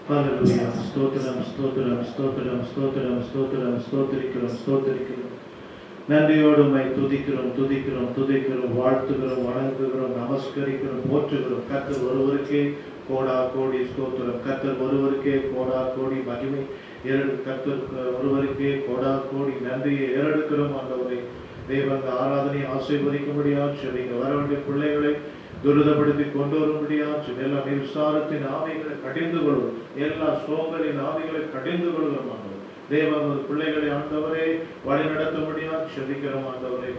ஹல்லேலூயா. ஸ்தோத்திரம் ஸ்தோத்திரம் ஸ்தோத்திரம் ஸ்தோத்திரம் ஸ்தோத்திரம் ஸ்தோத்திரிக்கிறோம் ஸ்தோத்திரிக்கிறோம். நன்றியோடு உம்மை துதிக்கிறோம் துதிக்கிறோம் துதிக்கிறோம், வாழ்த்துகிறோம், வணங்குகிறோம், நமஸ்கரிக்கிறோம், போற்றுகிறோம். கர்த்தர் ஒருவருக்கே கோடா கோடி ஸ்தோத்திரம். கர்த்தர் ஒருவருக்கே கோடா கோடி மகிமை. கர்த்தர் ஒருவருக்கே கோடா கோடி நன்றியை ஏறெடுக்கிறோம். ஆண்டவரை தேவன் ஆராதனை ஆசீர்வதிக்கும்படியாக செவிங்க வர வேண்டிய பிள்ளைகளை துரிதப்படுத்தி கொண்டு வரும்படியாக எல்லா விசாரத்தின் ஆவிகளை கடிந்து கொள்வோம், எல்லா சோகலின் ஆவிகளை கடிந்து கொள்கிறோம். ஆண்டவர் தேவன் பிள்ளைகளை ஆண்டவரே வழி நடத்தும்படியாக செவிக்கிறோம். ஆண்டவரே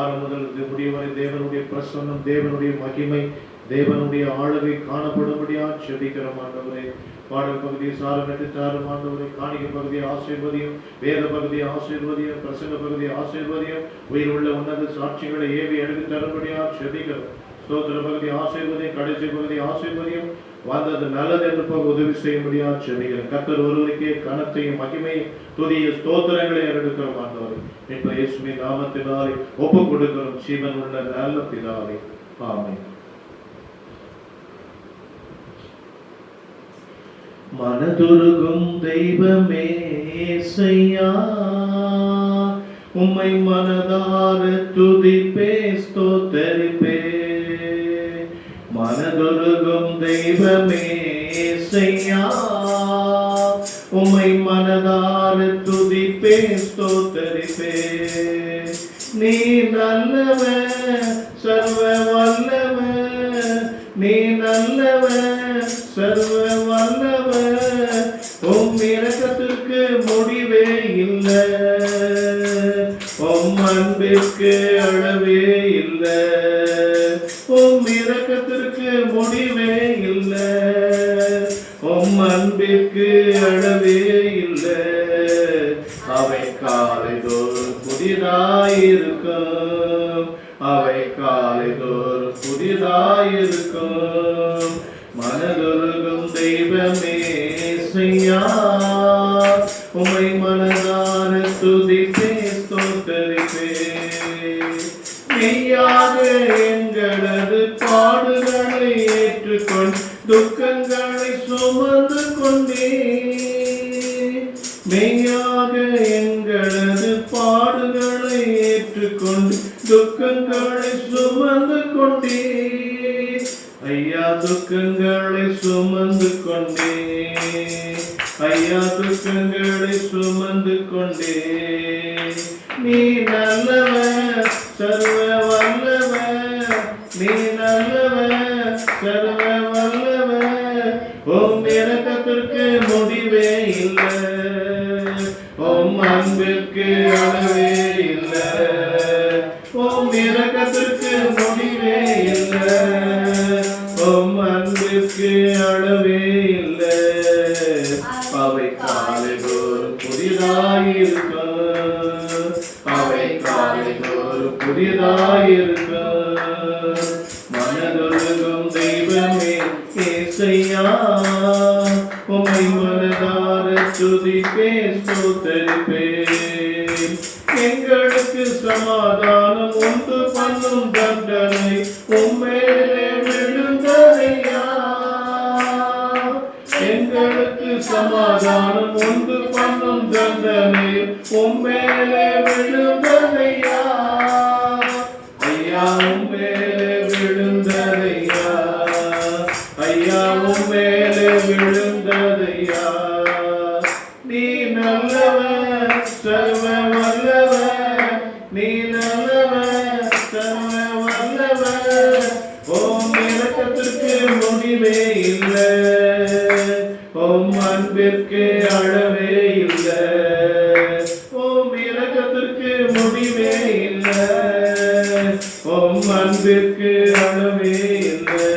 ஆறு முதல் முடிவரை தேவனுடைய பிரசன்னம், தேவனுடைய மகிமை, தேவனுடைய ஆளுகை காணப்படும்படியாக செபிக்கிறோம். ஆண்டவரே பாடல் பகுதியை சாரமிட்டு தாரும். ஆண்டவரை காணிக்கை பகுதியை ஆசீர்வதியும், வேத பகுதியை ஆசீர்வதியும், பிரசங்க பகுதியை ஆசீர்வதியும், உயிர் உள்ள உன்னத சாட்சிகளை ஏவி எடுத்து தரும்படியாக செபிக்கிறோம். ஸ்தோத்திர பகுதி ஆசீர்வதியும், கடைசி பகுதி ஆசீர்வதியும், வந்தது நல்லது என்று போக உதவி செய்யும்படியாக செபிக்கிறோம். கர்த்தர் ஒருவருக்கே கனத்தையும் மகிமையும் துதிய ஸ்தோத்திரங்களை எடுக்கிறோம். ஆண்டவரை இப்ப இயேசுவின் நாமத்தினாலே ஒப்பு கொடுக்கிறோம். ஜீவன் உள்ள நல்ல பிதாவே, ஆமென். மனதுருகும் தெய்வமே இயேசையா, உம்மை மனதார துதிப்பே ஸ்தோத்தரிப்பே. மனதுருகும் தெய்வமே இயேசையா, உம்மை மனதார துதிப்பே ஸ்தோத்தரிப்பே. நீ நல்லவன் சர்வ வல்லவன், நீ நல்லவன் சர்வ வல்லவன், உம் இரக்கத்திற்கு முடிவே இல்லை, உம் அன்பிற்கு அளவே இல்லை, உம் இரக்கத்திற்கு முடிவே இல்லை, உம் அன்பிற்கு அளவே இல்லை. அவை காலைதோறும் புதிதாயிருக்கும், அவை காலைதோறும் புதிதாயிருக்கும். மனதுருகும் தெய்வமே இயேசையா, உம்மை மனதார துதிப்பே ஸ்தோத்தரிப்பே. மெய்யாக எங்களது பாடுகளை ஏற்றுக்கொண்டு துக்கங்களை சுமந்து கொண்டே, மெய்யாக எங்களது பாடுகளை ஏற்றுக்கொண்டு துக்கங்களை சுமந்து கொண்டே. ஐயா துக்கங்களை சுமந்து கொண்டே, ஐயா துக்கங்களை சுமந்து கொண்டே. நீ நல்லவன் சர்வ வல்லவன், நீ நல்லவன் சர்வ வல்லவன், உம் இரக்கத்திற்கு முடிவே இல்லை, உம் அன்பிற்கு அளவே இல்லை, உம் இரக்கத்திற்கு முடிவே இல்லை, உம் அன்பிற்கு அளவே இல்லை. அவை காலைதோறும் புதிதாயிருக்கும், அவை காலைதோறும் புதிதாயிருக்கும். மனதுருகும் தெய்வமே இயேசையா, உம்மை மனதார துதிப்பே ஸ்தோத்தரிப்பே. எங்களுக்கு சமாதானம் உண்டு பண்ணும் தண்டனை உம்மேலே விழுந்ததையா, எங்களுக்கு சமாதானம் உண்டு பண்ணும் தண்டனை உம்மேலே விழுந்ததையா. ஐயா உம்மேலே விழுந்ததையா, ஐயா உம்மேலே விழுந்ததையா. நீ நல்லவன் சர்வ வல்லவன், நீ நல்லவன் சர்வ வல்லவன், உம் இரக்கத்திற்கு முடிவே இல்லை, உம் அன்பிற்கு அளவே இல்லை, உம் இரக்கத்திற்கு முடிவே இல்லை, உம் அன்பிற்கு அளவே இல்லை.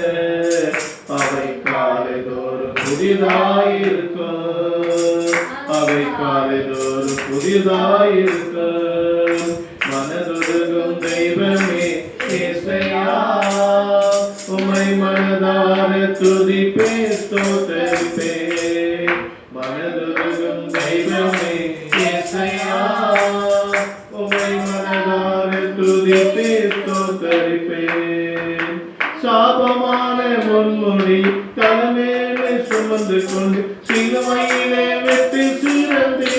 அவை காலைதோறும் புதிதாயிருக்கும், அவை காலைதோறும் புதிதாயிருக்கும். மனதுருகும் தெய்வமே இயேசையா, உம்மை மனதார துதிப்பே ஸ்தோத்தரிப்பே. மனதுருகும் தெய்வமே இயேசையா, உம்மை மனதார துதிப்பே ஸ்தோத்தரிப்பே. சாபமான முன்மொழி தலைமையிலே சுமந்து கொண்டு சிலுவையிலே வெற்றி சிறந்தே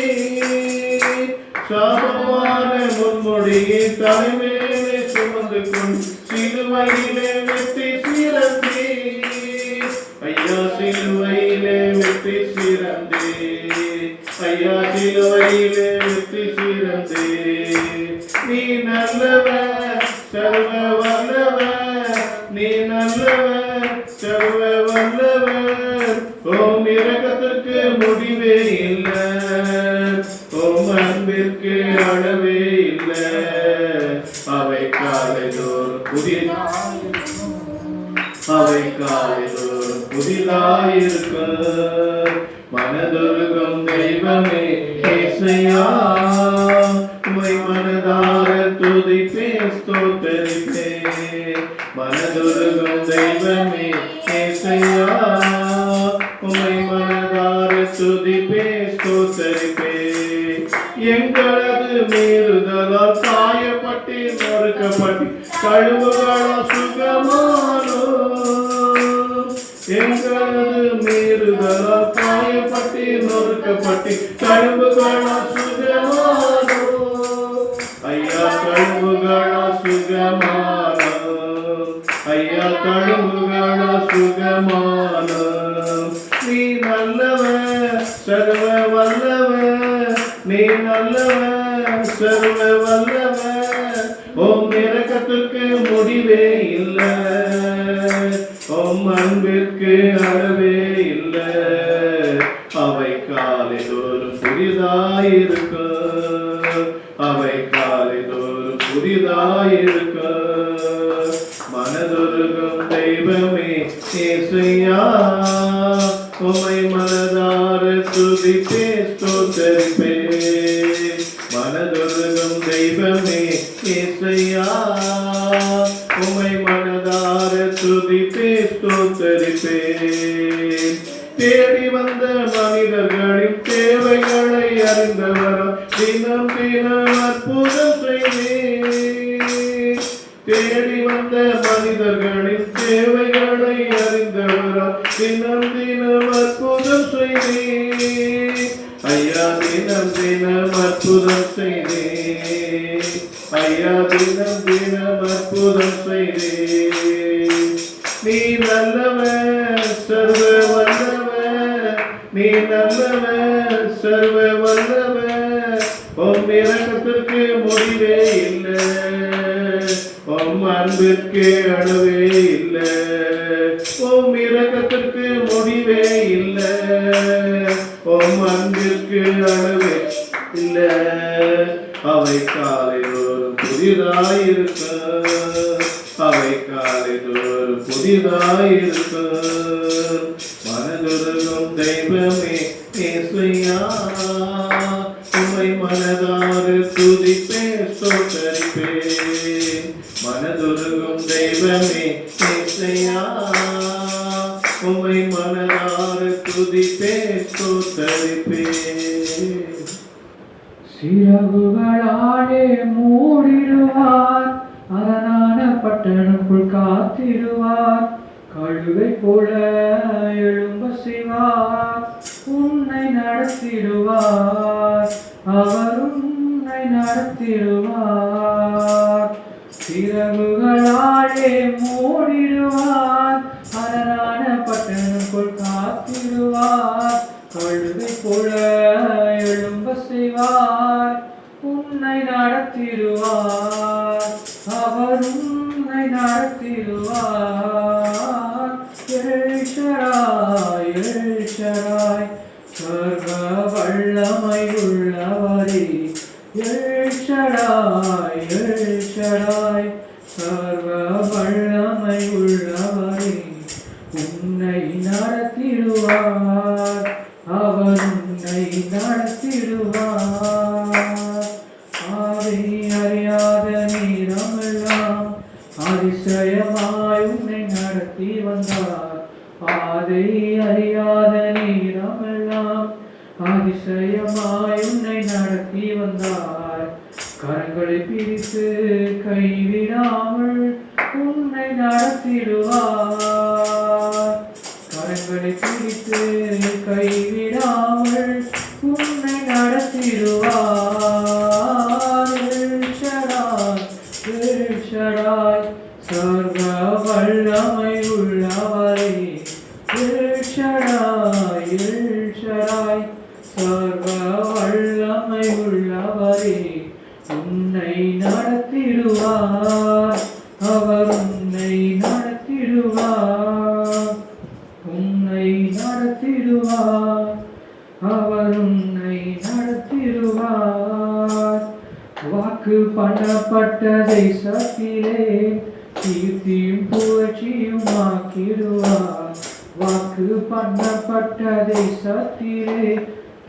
சாபமான முன்மொழியை தலைமையிலே சுமந்து கொண்டு சிலுவையிலே வெற்றி சிறந்தே ஐயா சிலுவையிலே வெற்றி சிறந்தே ஐயா சிலுவையிலே வெற்றி சிறந்தே நீ நல்லவர் சர்வ வல்லவர் நீ நல்லவர் சர்வ வல்லவர் ஓம் இரக்கத்திற்கு முடிவே இல்லை ஓம் அன்பிற்கு அளவே இல்லை அவை காலைதோறும் புதிதாயிருக்க மனதுருகும் தெய்வமே இயேசையா உம்மை மனதார துதிப்பேன் ஸ்தோத்தரிப்பேன் மனதுருகும் தெய்வமே இயேசையா உம்மை மனதார துதிப்பேன் ஸ்தோத்தரிப்பேன் எங்களது மீறுதலால் காயப்பட்டு நொறுக்கப்பட்டு கழுவுகளால் சுகமானோ எங்களது மீறுதலால் காயப்பட்டு நொறுக்கப்பட்டு கழுவுகளால் சுகமானோ ஐயா கழுவுகளால் சுகமானோ ஐயா கழுவுகளால் சுகமானோ நீ நல்லவர் சர்வ வல்லவர் நீ நல்லவர் சர்வ வல்லவர் ஓம் இரக்கத்திற்கு முடிவே இல்லை ஓம் அன்பிற்கு அளவே இல்லை அவை காலைதோறும் புதிதாயிருக்க அவை காலைதோறும் புதிதாயிருக்க மனதுருகும் தெய்வமே இயேசையா உம்மை மனதார துதிப்பேன் ஸ்தோத்தரிப்பேன் மனதுருகும் தெய்வமே இயேசையா உம்மை மனதார துதிப்பேன் ஸ்தோத்தரிப்பேன் தேடி வந்த மனிதர்களின் தேவைகளை அறிந்தவரும் தினம் தினம் அற்புதம் செய்தேன் தேடி வந்த மனிதர்களின் தேவைகளை அறிந்தவரும் தினம் தினம் அற்புதம் செய்தேன் ஐயா தினம் தினம் அற்புதம் செய்தேன் ஐயா தினம் தினம் அற்புதம் செய்தேன் நீ நல்லவர் சர்வ வல்லவர் நீ நல்லவர் சர்வ வல்லவர் உம் இரக்கத்திற்கு முடிவே இல்லை உம் அன்பிற்கு அளவே இல்லை உம் இரக்கத்திற்கு முடிவே இல்லை உம் அன்பிற்கு அளவே இல்லை அவை காலைதோறும் புதிதாயிருக்க அவை காலைதோறும் புதிதாயிருக்க மனதுருகும் தெய்வமே இயேசையா உம்மை மனதார துதிப்பேன் ஸ்தோத்தரிப்பேன் மனதுருகும் தெய்வமே இயேசையா உம்மை மனதார துதிப்பேன் ஸ்தோத்தரிப்பேன் சிறகுகளாலே மூடிடுவார் அரணான பட்டணக்குள் காத்திடுவார் கழுவை போல எழும்ப செய்வார் உன்னை நடத்திடுவார் அவர் உன்னை நடத்திடுவார் சிறகுகளாலே மூடிடுவார் அரணான பட்டணக்குள் காத்திடுவார் கழுவை போல எழும்ப செய்வார் உன்னை நடத்திடுவார் அவர் உன்னை நடத்திடுவார் எல்ஷடாய் எல்ஷடாய் சர்வ வல்லமை உள்ளவரே எல்ஷடாய் எல்ஷடாய் சர்வ வல்லமை உள்ளவரே உன்னை நடத்திடுவார் அவர் உன்னை நடத்திடுவார் ஆதி அறியாத நீரமெல்லாம் அதிசயமாய் உன்னை நடத்தி வந்தார் பாதை அறியாத நீரமெல்லாம் அதிசயமாய் உன்னை நடத்தி வந்தார் கரங்களை பிரித்து கைவிடாமல் உன்னை நடத்திடுவார் கரங்களை பிரித்து உன்னை நடத்திடுவார், அவர் உன்னை நடத்திடுவார், உன்னை நடத்திடுவார், அவர் உன்னை நடத்திடுவார். வாக்கு பண்ணப்பட்ட தேசத்திலே கீர்த்தியும் புகழ்ச்சியும் ஆக்கிடுவார். வாக்கு பண்ணப்பட்ட தேசத்திலே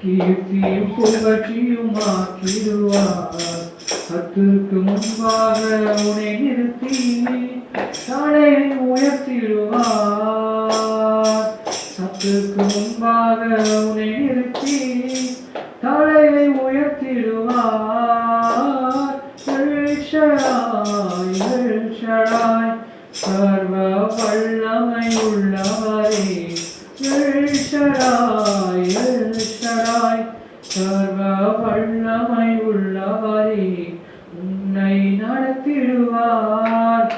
கீர்த்தியும் புகழ்ச்சியும் ஆக்கிடுவார். கர்த்தருக்கு முன்பாக உன்னை நிறுத்தி தலையை உயர்த்திடுவார். கர்த்தருக்கு முன்பாக உன்னை நிறுத்தி தலையை உயர்த்திடுவார். எல் ஷடாய், எல் ஷடாய், சர்வ வல்லமை உள்ளவரே. எல் ஷடாய், எல் ஷடாய், சர்வ வல்லமை உள்ளவரே. உன்னை நடத்திடுவார்,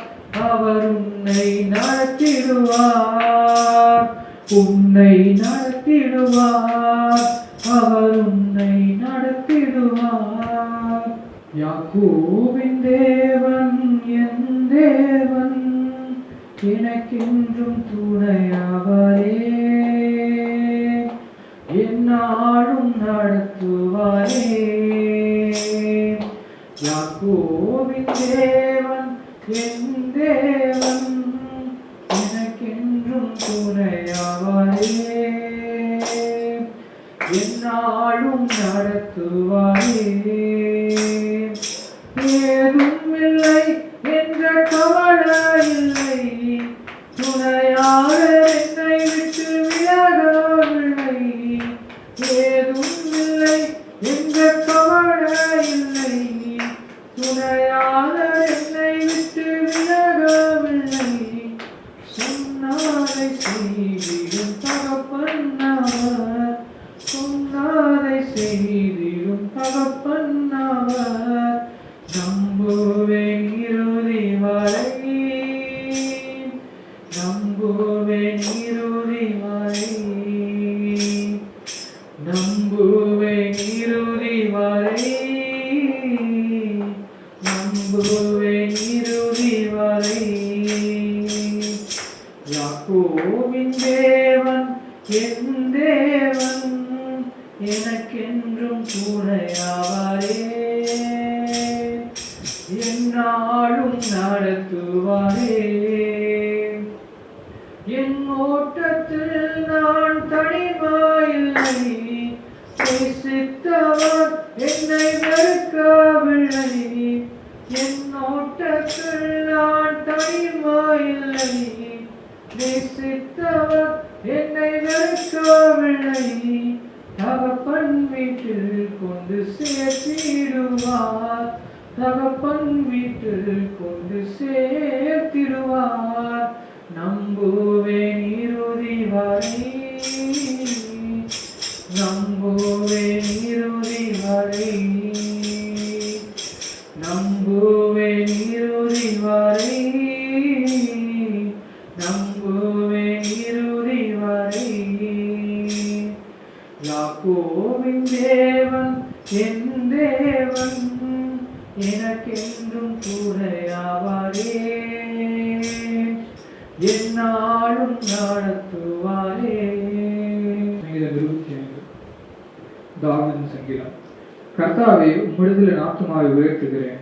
அவர் உன்னை நடத்திடுவார், உன்னை நடத்திடுவார், அவர் உன்னை நடத்திடுவார். யாக்கோபின் தேவன் என் தேவன், எனக்கென்றும் துணையவரே. என்னாலும் நடத்துவாரே. யாக்கோபின் தேவன் என் தேவன், எனக்கென்றும் துணையவரே. என்னாலும் நடத்துவாரே. ஏதும் இல்லை என்ற கவலை இல்லை, துணையாக என்னை விட்டு விலகவில்லை. ஏதும் இல்லை என்ற கவலை இல்லை, துணையாக என்னை விட்டு விலகவில்லை. சொன்னாரை செய்திடும் தகப்பன் அவர், சொன்னாரை செய்திடும் தகப்பன் அவர். நம்புவேன் இறுதி வரை, நம்புவேன் இறுதி வரை, நம்புவேன் இறுதி வரை, நம்புவேன் இறுதி வரை. யாக்கோபின் தேவன் என் தேவன், எனக்கென்றும் துணையாவாரே. என்னாலும் நடத்துவாரே. என் ஓட்டத்தில் நான் தனிமாயில்லை, நேசித்தவர் என்னை வெறுக்கவில்லை. என் ஓட்டத்தில் நான் தனிமாயில்லை, நேசித்தவர் என்னை வெறுக்கவில்லை. தகப்பன் வீட்டில் கொண்டு சேர்த்திடுவார், தகப்பன் வீட்டில் கொண்டு சேர்த்திடுவார். நம்புவேன் இறுதி வரை, நம்புவேன் இறுதி வரை, நம்புவேன் இறுதி வரை, நம்புவேன் இறுதி வரை. யாக்கோபின் தேவன் என் தேவன், எனக்கென்றும் துணையாவாரே. என்னாலும் நடத்துவாரே. சங்கீதம் 25. தாவீதின் சங்கீதம். கர்த்தாவே, உம்மிடத்தில் என் ஆத்துமாவை உயர்த்துகிறேன்.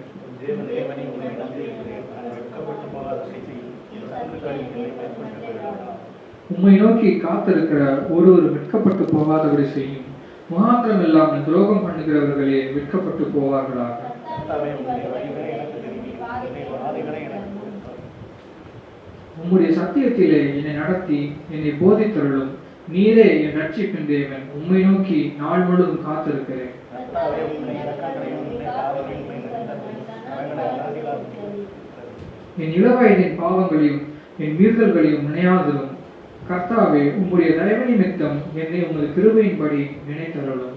உம்மை நோக்கி காத்திருக்கிற ஒருவர் வெட்கப்பட்டு போகாதபடி செய்யும். முகாந்திரம் இல்லாமல் துரோகம் பண்ணுகிறவர்களே வெட்கப்பட்டு போவார்களாக. உம்முடைய சத்தியத்திலே என்னை நடத்தி என்னை போதித்தருளும். நீரே என் ரட்சிப்பின் தேவன். உம்மை நோக்கி நாள் முழுவதும் காத்திருக்கிறேன். என் இளவயதின் பாவங்களையும் என் மீறுதல்களையும் நினையாதிரும். கர்த்தாவே, உம்முடைய தயவு நிமித்தம் என்னை உமது கிருபையின்படி நினைத்தருளும்.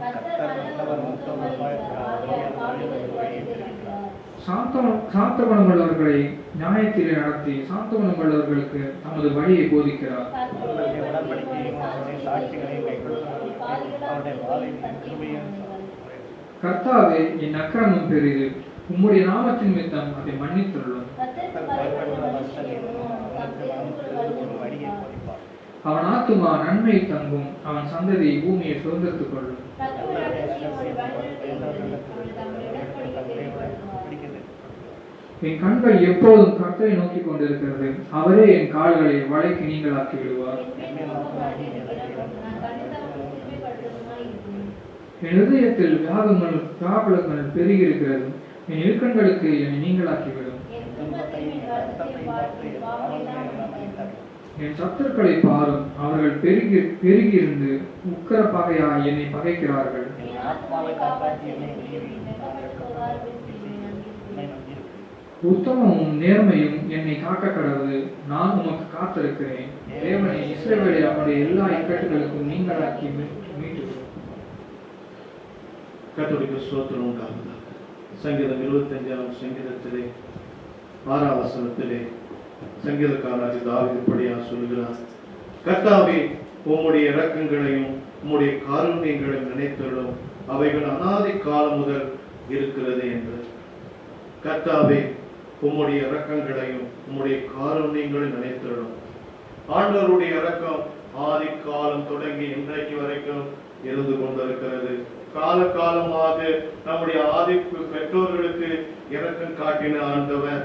சாந்த குணமுள்ளவர்களை நியாயத்திலே நடத்தி சாந்த குணமுள்ளவர்களுக்கு தமது வழியை போதிக்கிறார். கர்த்தாவே, என் அக்கிரமம் பெரிது, உம்முடைய நாமத்தின் நிமித்தம் அதை மன்னித்தருளும். அவன் ஆத்துமா நன்மை தங்கும், அவன் சந்ததி பூமியை சுதந்திரத்துக் கொள்ளும். என் கண்கள் எப்போதும் கர்த்தரை நோக்கி கொண்டிருக்கிறது, அவரே என் கால்களை வலைக்கு நீங்களாக்கி விடுவார். என் இதயத்தில் வியாகுலங்கள் பெருகியிருக்கிறது, என் இழுக்கண்களுக்கு என்னை நீங்களாக்கிவிடும். என் சத்துருக்களை பாரும், அவர்கள் பெருகியிருந்து உக்கர பகையாய் என்னை பகைக்கிறார்கள். உத்தமமும் நேர்மையும் என்னை காக்க கடவுது, நான் உமக்கு காத்திருக்கிறேன். தேவனை இஸ்ரவேலை அவனுடைய எல்லா இக்கட்டுகளுக்கும் நீங்களாக்கி மீட்டு. கர்த்தருக்கு ஸ்தோத்திரம் உண்டாவதாக. சங்கீதம் 25ஆம் சங்கீதத்திலே 6ஆம் வசனத்திலே சங்கீதக்காரனாகிய தாவீது இப்படியாக சொல்கிறார்: கர்த்தாவே, உம்முடைய இரக்கங்களையும் உம்முடைய காருண்யங்களையும் நினைத்தருளும், அவைகள் அநாதி காலம் முதல் இருக்கிறது என்று. கர்த்தாவே, உம்முடைய இரக்கங்களையும் உம்முடைய காருண்யங்களையும் நினைத்தருளும். ஆண்டவருடைய இரக்கம் ஆதி காலம் தொடங்கி இன்றைக்கு வரைக்கும் இருந்து கொண்டிருக்கிறது. காலகாலமாக நம்முடைய ஆதி பெற்றோர்களுக்கு இரக்கம் காட்டின ஆண்டவர்,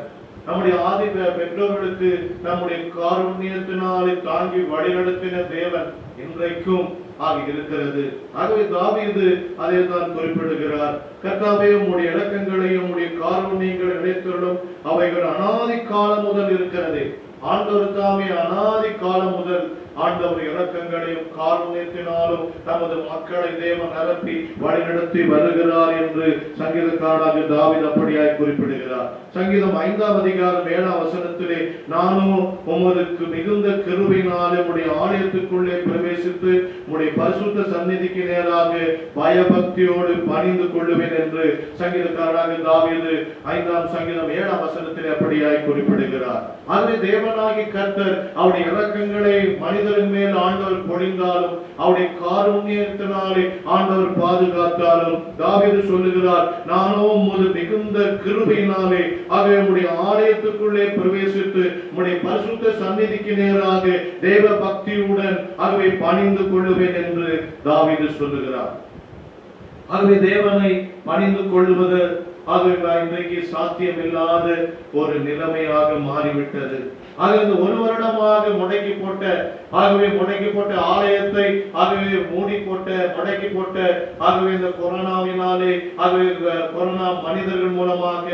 நம்முடைய ஆதி பெற்றோர்களுக்கு நம்முடைய காருண்யத்தினாலே தாங்கி வழிநடத்தின தேவன் இன்றைக்கும் ஆக இருக்கிறது. ஆகவே தாவீது அதை தான் குறிப்பிடுகிறார்: கர்த்தாவே, உம்முடைய இரக்கங்களையும் உம்முடைய காருண்யங்களை நினைத்தருளும், அவைகள் அநாதி காலம் முதல் இருக்கிறது. ஆண்டவர் தாமே அநாதி காலம் முதல் ஆண்டவர் இரக்கங்களையும் காருண்யத்தினாலும் தமது மக்களை தேவன் நிரப்பி வழிநடத்தி வருகிறார் என்று சங்கீதக்காரனாகிய தாவீது அப்படியாய் குறிப்பிடுகிறார். சங்கீதம் 5ஆம் அதிகாரம் 7ஆம் வசனத்திலே, நானும் உமக்கு மிகுந்த கிருபையினாலே உம்முடைய ஆலயத்துக்குள்ளே பிரவேசித்து உம்முடைய பரிசுத்த சந்நிதிக்கு நேராக பயபக்தியோடு பணிந்து கொள்ளுவேன் என்று சங்கீதக்காரனாகிய தாவீது 5ஆம் சங்கீதம் 7ஆம் வசனத்திலே அப்படியாய் குறிப்பிடுகிறார். ஆகவே தேவனாகி கர்த்தர் அவருடைய இரக்கங்களை மனிதரின் மேல் ஆண்டவர் பொழிந்தாலும், அவருடைய காருண்யத்தினாலே ஆண்டவர் பாதுகாத்தாலும், தாவீது சொல்லுகிறார்: நானோ உமது மிகுந்த கிருபையினாலே ஆகவே உம்முடைய ஆலயத்துக்குள்ளே பிரவேசித்து உம்முடைய பரிசுத்த சந்நிதிக்கு நேராக தேவ பக்தியுடன் ஆகவே பணிந்து கொள்ளுவேன் என்று தாவீது சொல்லுகிறார். ஆகவே தேவனை பணிந்து கொள்வது ஆகவே இன்றைக்கு சாத்தியமில்லாத ஒரு நிலைமையாக மாறிவிட்டது. ஆகவே இந்த ஒரு வருடமாக முடக்கி போட்ட ஆலயத்தை ஆகவே மூடி போட்ட முடக்கி போட்ட ஆகவே இந்த கொரோனாவினாலே ஆகவே கொரோனா மனிதர்கள் மூலமாக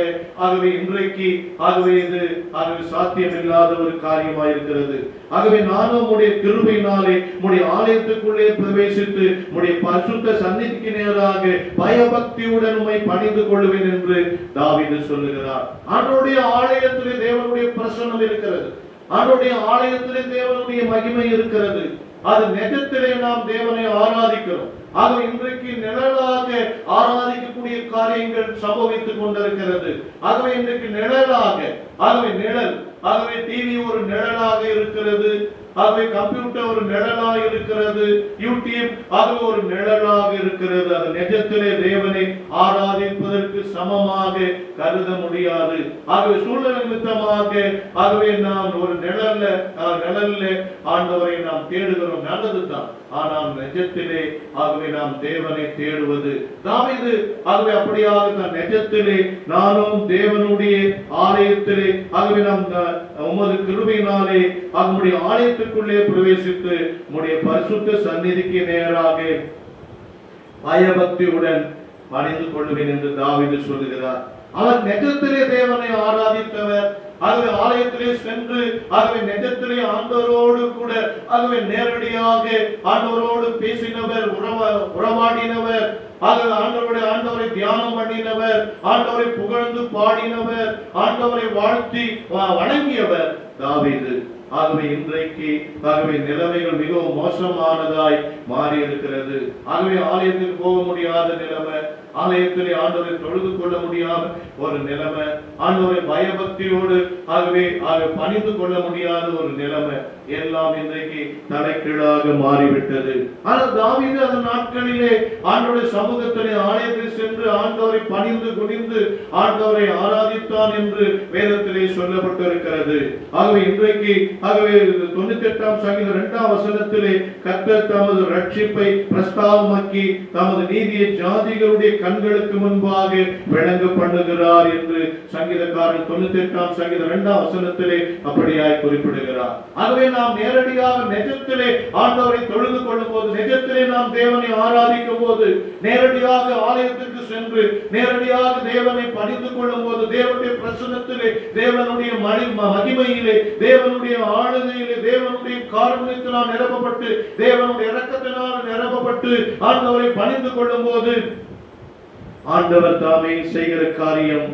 ஆகவே இன்றைக்கு ஆகவே இது ஆகவே சாத்தியமில்லாத ஒரு காரியமாக இருக்கிறது. ஆகவே நானும் உம்முடைய கிருபையினாலே உம்முடைய ஆலயத்துக்குள்ளே பிரவேசித்து உம்முடைய பரிசுத்த சந்நிதிக்கு நேராக பயபக்தியுடன் உம்மை பணிந்து கொள்வேன் என்று தாவீது சொல்லுகிறார். ஆண்டவருடைய ஆலயத்திலே தேவனுடைய பிரசன்னம் இருக்கிறது. ஆண்டவருடைய ஆலயத்திலே தேவனுடைய மகிமை இருக்கிறது. அது நிஜத்திலே நாம் தேவனை ஆராதிக்கிறோம். ஆக இன்றைக்கு நிழலாக ஆராதிக்கக்கூடிய காரியங்கள் சம்பவித்துக் கொண்டிருக்கிறது. ஆகவே இன்றைக்கு நிழலாக ஆகவே டிவி ஒரு நிழலாக இருக்கிறது, ஆகவே கம்ப்யூட்டர் ஒரு நிழலாக இருக்கிறது, யூடியூப் அது ஒரு நிழலாக இருக்கிறது. அது நிஜத்திலே தேவனை ஆராதிப்பதற்கு சமமாக கருத முடியாது. ஆகவே சூழ்நிலை நிமித்தமாக ஆகவே நாம் ஒரு நிழல்ல ஆண்டவரை நாம் தேடுகிறோம், நல்லதுதான். ஆனால் நிஜத்திலே ஆகவே நாம் தேவனை தேடுவது தாவீது ஆகவே அப்படியாக தான் நிஜத்திலே நானும் தேவனுடைய ஆலயத்திலே ஆகவே நாம் உமது கிருபையினாலே நம்முடைய ஆலயத்துக்குள்ளே பிரவேசித்து நம்முடைய பரிசுத்த சந்நிதிக்கு நேராக பயபக்தியுடன் பணிந்து கொள்வேன் என்று தாவீது சொல்லுகிறார். அவர் நிஜத்திலே தேவனை ஆராதித்தவர். ஆகவே ஆலயத்திலே சென்று ஆகவே நிஜத்திலே ஆண்டவரோடு கூட ஆகவே நேரடியாக ஆண்டவரோடு பேசினவர், உறவாடினவர். ஆகவே ஆண்டவரை தியானம் பண்ணினவர், ஆண்டவரை புகழ்ந்து பாடினவர், ஆண்டவரை வாழ்த்தி வணங்கியவர் தாவீது. ஆகவே இன்றைக்கு ஆகவே நிலைமைகள் மிகவும் மோசமானதாய் மாறி இருக்கிறது. ஆகவே ஆலயத்துக்கு போக முடியாத நிலைமை, ஆலயத்திலே ஆண்டவரை தொழுது கொள்ள முடியாத ஒரு நிலைமை, ஆண்டவரை பயபக்தியோடு ஆகவே பணிந்து கொள்ள முடியாத ஒரு நிலைமை எல்லாம் இன்றைக்கு தலைகீழாக மாறிவிட்டது. ஆனால் தாவீது அந்த நாட்களிலே ஆண்டவருடைய சமூகத்திலே ஆலயத்தில் சென்று ஆண்டவரை பணிந்து குனிந்து ஆண்டவரை ஆராதித்தான் என்று வேதத்திலே சொல்லப்பட்டிருக்கிறது. ஆகவே இன்றைக்கு 98ஆம் சங்கீதம் 2ஆம் வசனத்திலே கர்த்தர் தமது ரட்சிப்பை பிரஸ்தாபமாக்கி தமது நீதியை ஜாதிகளுடைய கண்களுக்கு முன்பாக விளங்க பண்ணுகிறார் என்று சங்கீதக்காரன் 98ஆம் சங்கீதம் 2ஆம் வசனத்திலே அப்படியாய் குறிப்பிடுகிறார். ஆகவே நாம் நேரடியாக நிஜத்திலே ஆண்டவரை தொழுது கொள்ளும் போது, நிஜத்திலே நாம் தேவனை ஆராதிக்கும் போது, நேரடியாக ஆலயத்திற்கு சென்று நேரடியாக தேவனை பணிந்து கொள்ளும் போது, தேவனுடைய பிரசன்னத்திலே, தேவனுடைய மகிமையிலே, தேவனுடைய ஆளுகையிலே, தேவனுடைய காருண்யத்தினால் நிரப்பப்பட்டு, தேவனுடைய இரக்கத்தினால் நிரப்பப்பட்டு ஆண்டவரை பணிந்து கொள்ளும் போது ஆண்டவர் தாமே செய்கிற காரியம்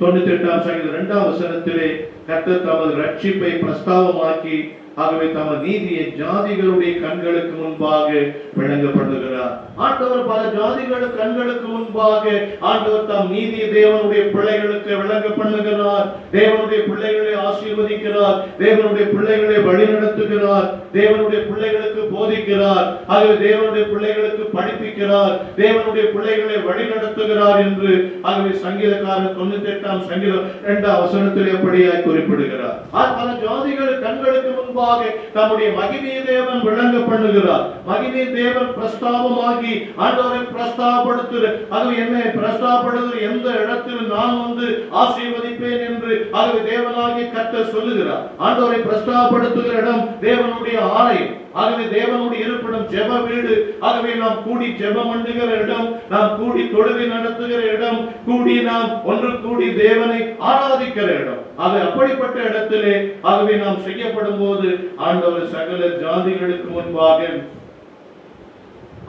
98ஆம் சங்கீதம் 2ஆம் வசனத்திலே கர்த்தர் தமது ரட்சிப்பை பிரஸ்தாபமாக்கி ஆகவே தமது நீதியை ஜாதிகளுடைய கண்களுக்கு முன்பாக விளங்கப்படுகிறார். ஆண்டவர் பல ஜாதிகளுக்கு கண்களுக்கு முன்பாக ஆண்டவர் தம் நீதியை தேவனுடைய பிள்ளைகளுக்கு விளங்க பண்ணுகிறார். தேவனுடைய பிள்ளைகளை ஆசீர்வதிக்கிறார், தேவனுடைய பிள்ளைகளை வழிநடத்துகிறார், தேவனுடைய பிள்ளைகளுக்கு போதிக்கிறார், ஆகவே தேவனுடைய பிள்ளைகளுக்கு படிப்பிக்கிறார், தேவனுடைய பிள்ளைகளை வழிநடத்துகிறார் என்று ஆகவே சங்கீதக்காரன் 98ஆம் சங்கீதம் 2ஆம் வசனத்தில் எப்படியாய் குறிப்பிடுகிறார். பல ஜாதிகள் கண்களுக்கு முன்பாக தம்முடைய மகிமையை தேவன் விளங்க பண்ணுகிறார். மகிமையை தேவன் பிரஸ்தாபமாகி ஆண்டவரை பிரஸ்தாபப்படுத்துகிறார். அது என்ன பிரஸ்தாபப்படுகிற எந்த இடத்தில் நான் வந்து ஆசீர்வதிப்பேன் என்று ஆகவே தேவனாகிய கர்த்தர் சொல்லுகிறார். ஆண்டவரை பிரஸ்தாபப்படுத்துகிற இடம் தேவனுடைய ஆலயம், ஆகவே தேவனுடைய இருப்பிடம் ஜெப வீடு, ஆகவே நாம் கூடி ஜெபம் பண்ணுகிற இடம், நாம் கூடி தொழுகை நடத்துகிற இடம், கூடி நாம் ஒன்று கூடி தேவனை ஆராதிக்கிற இடம். ஆக அப்படிப்பட்ட இடத்திலே ஆகவே நாம் செய்யப்படும் போது ஆண்டவர் சகல ஜாதிகளுக்கு முன்பாக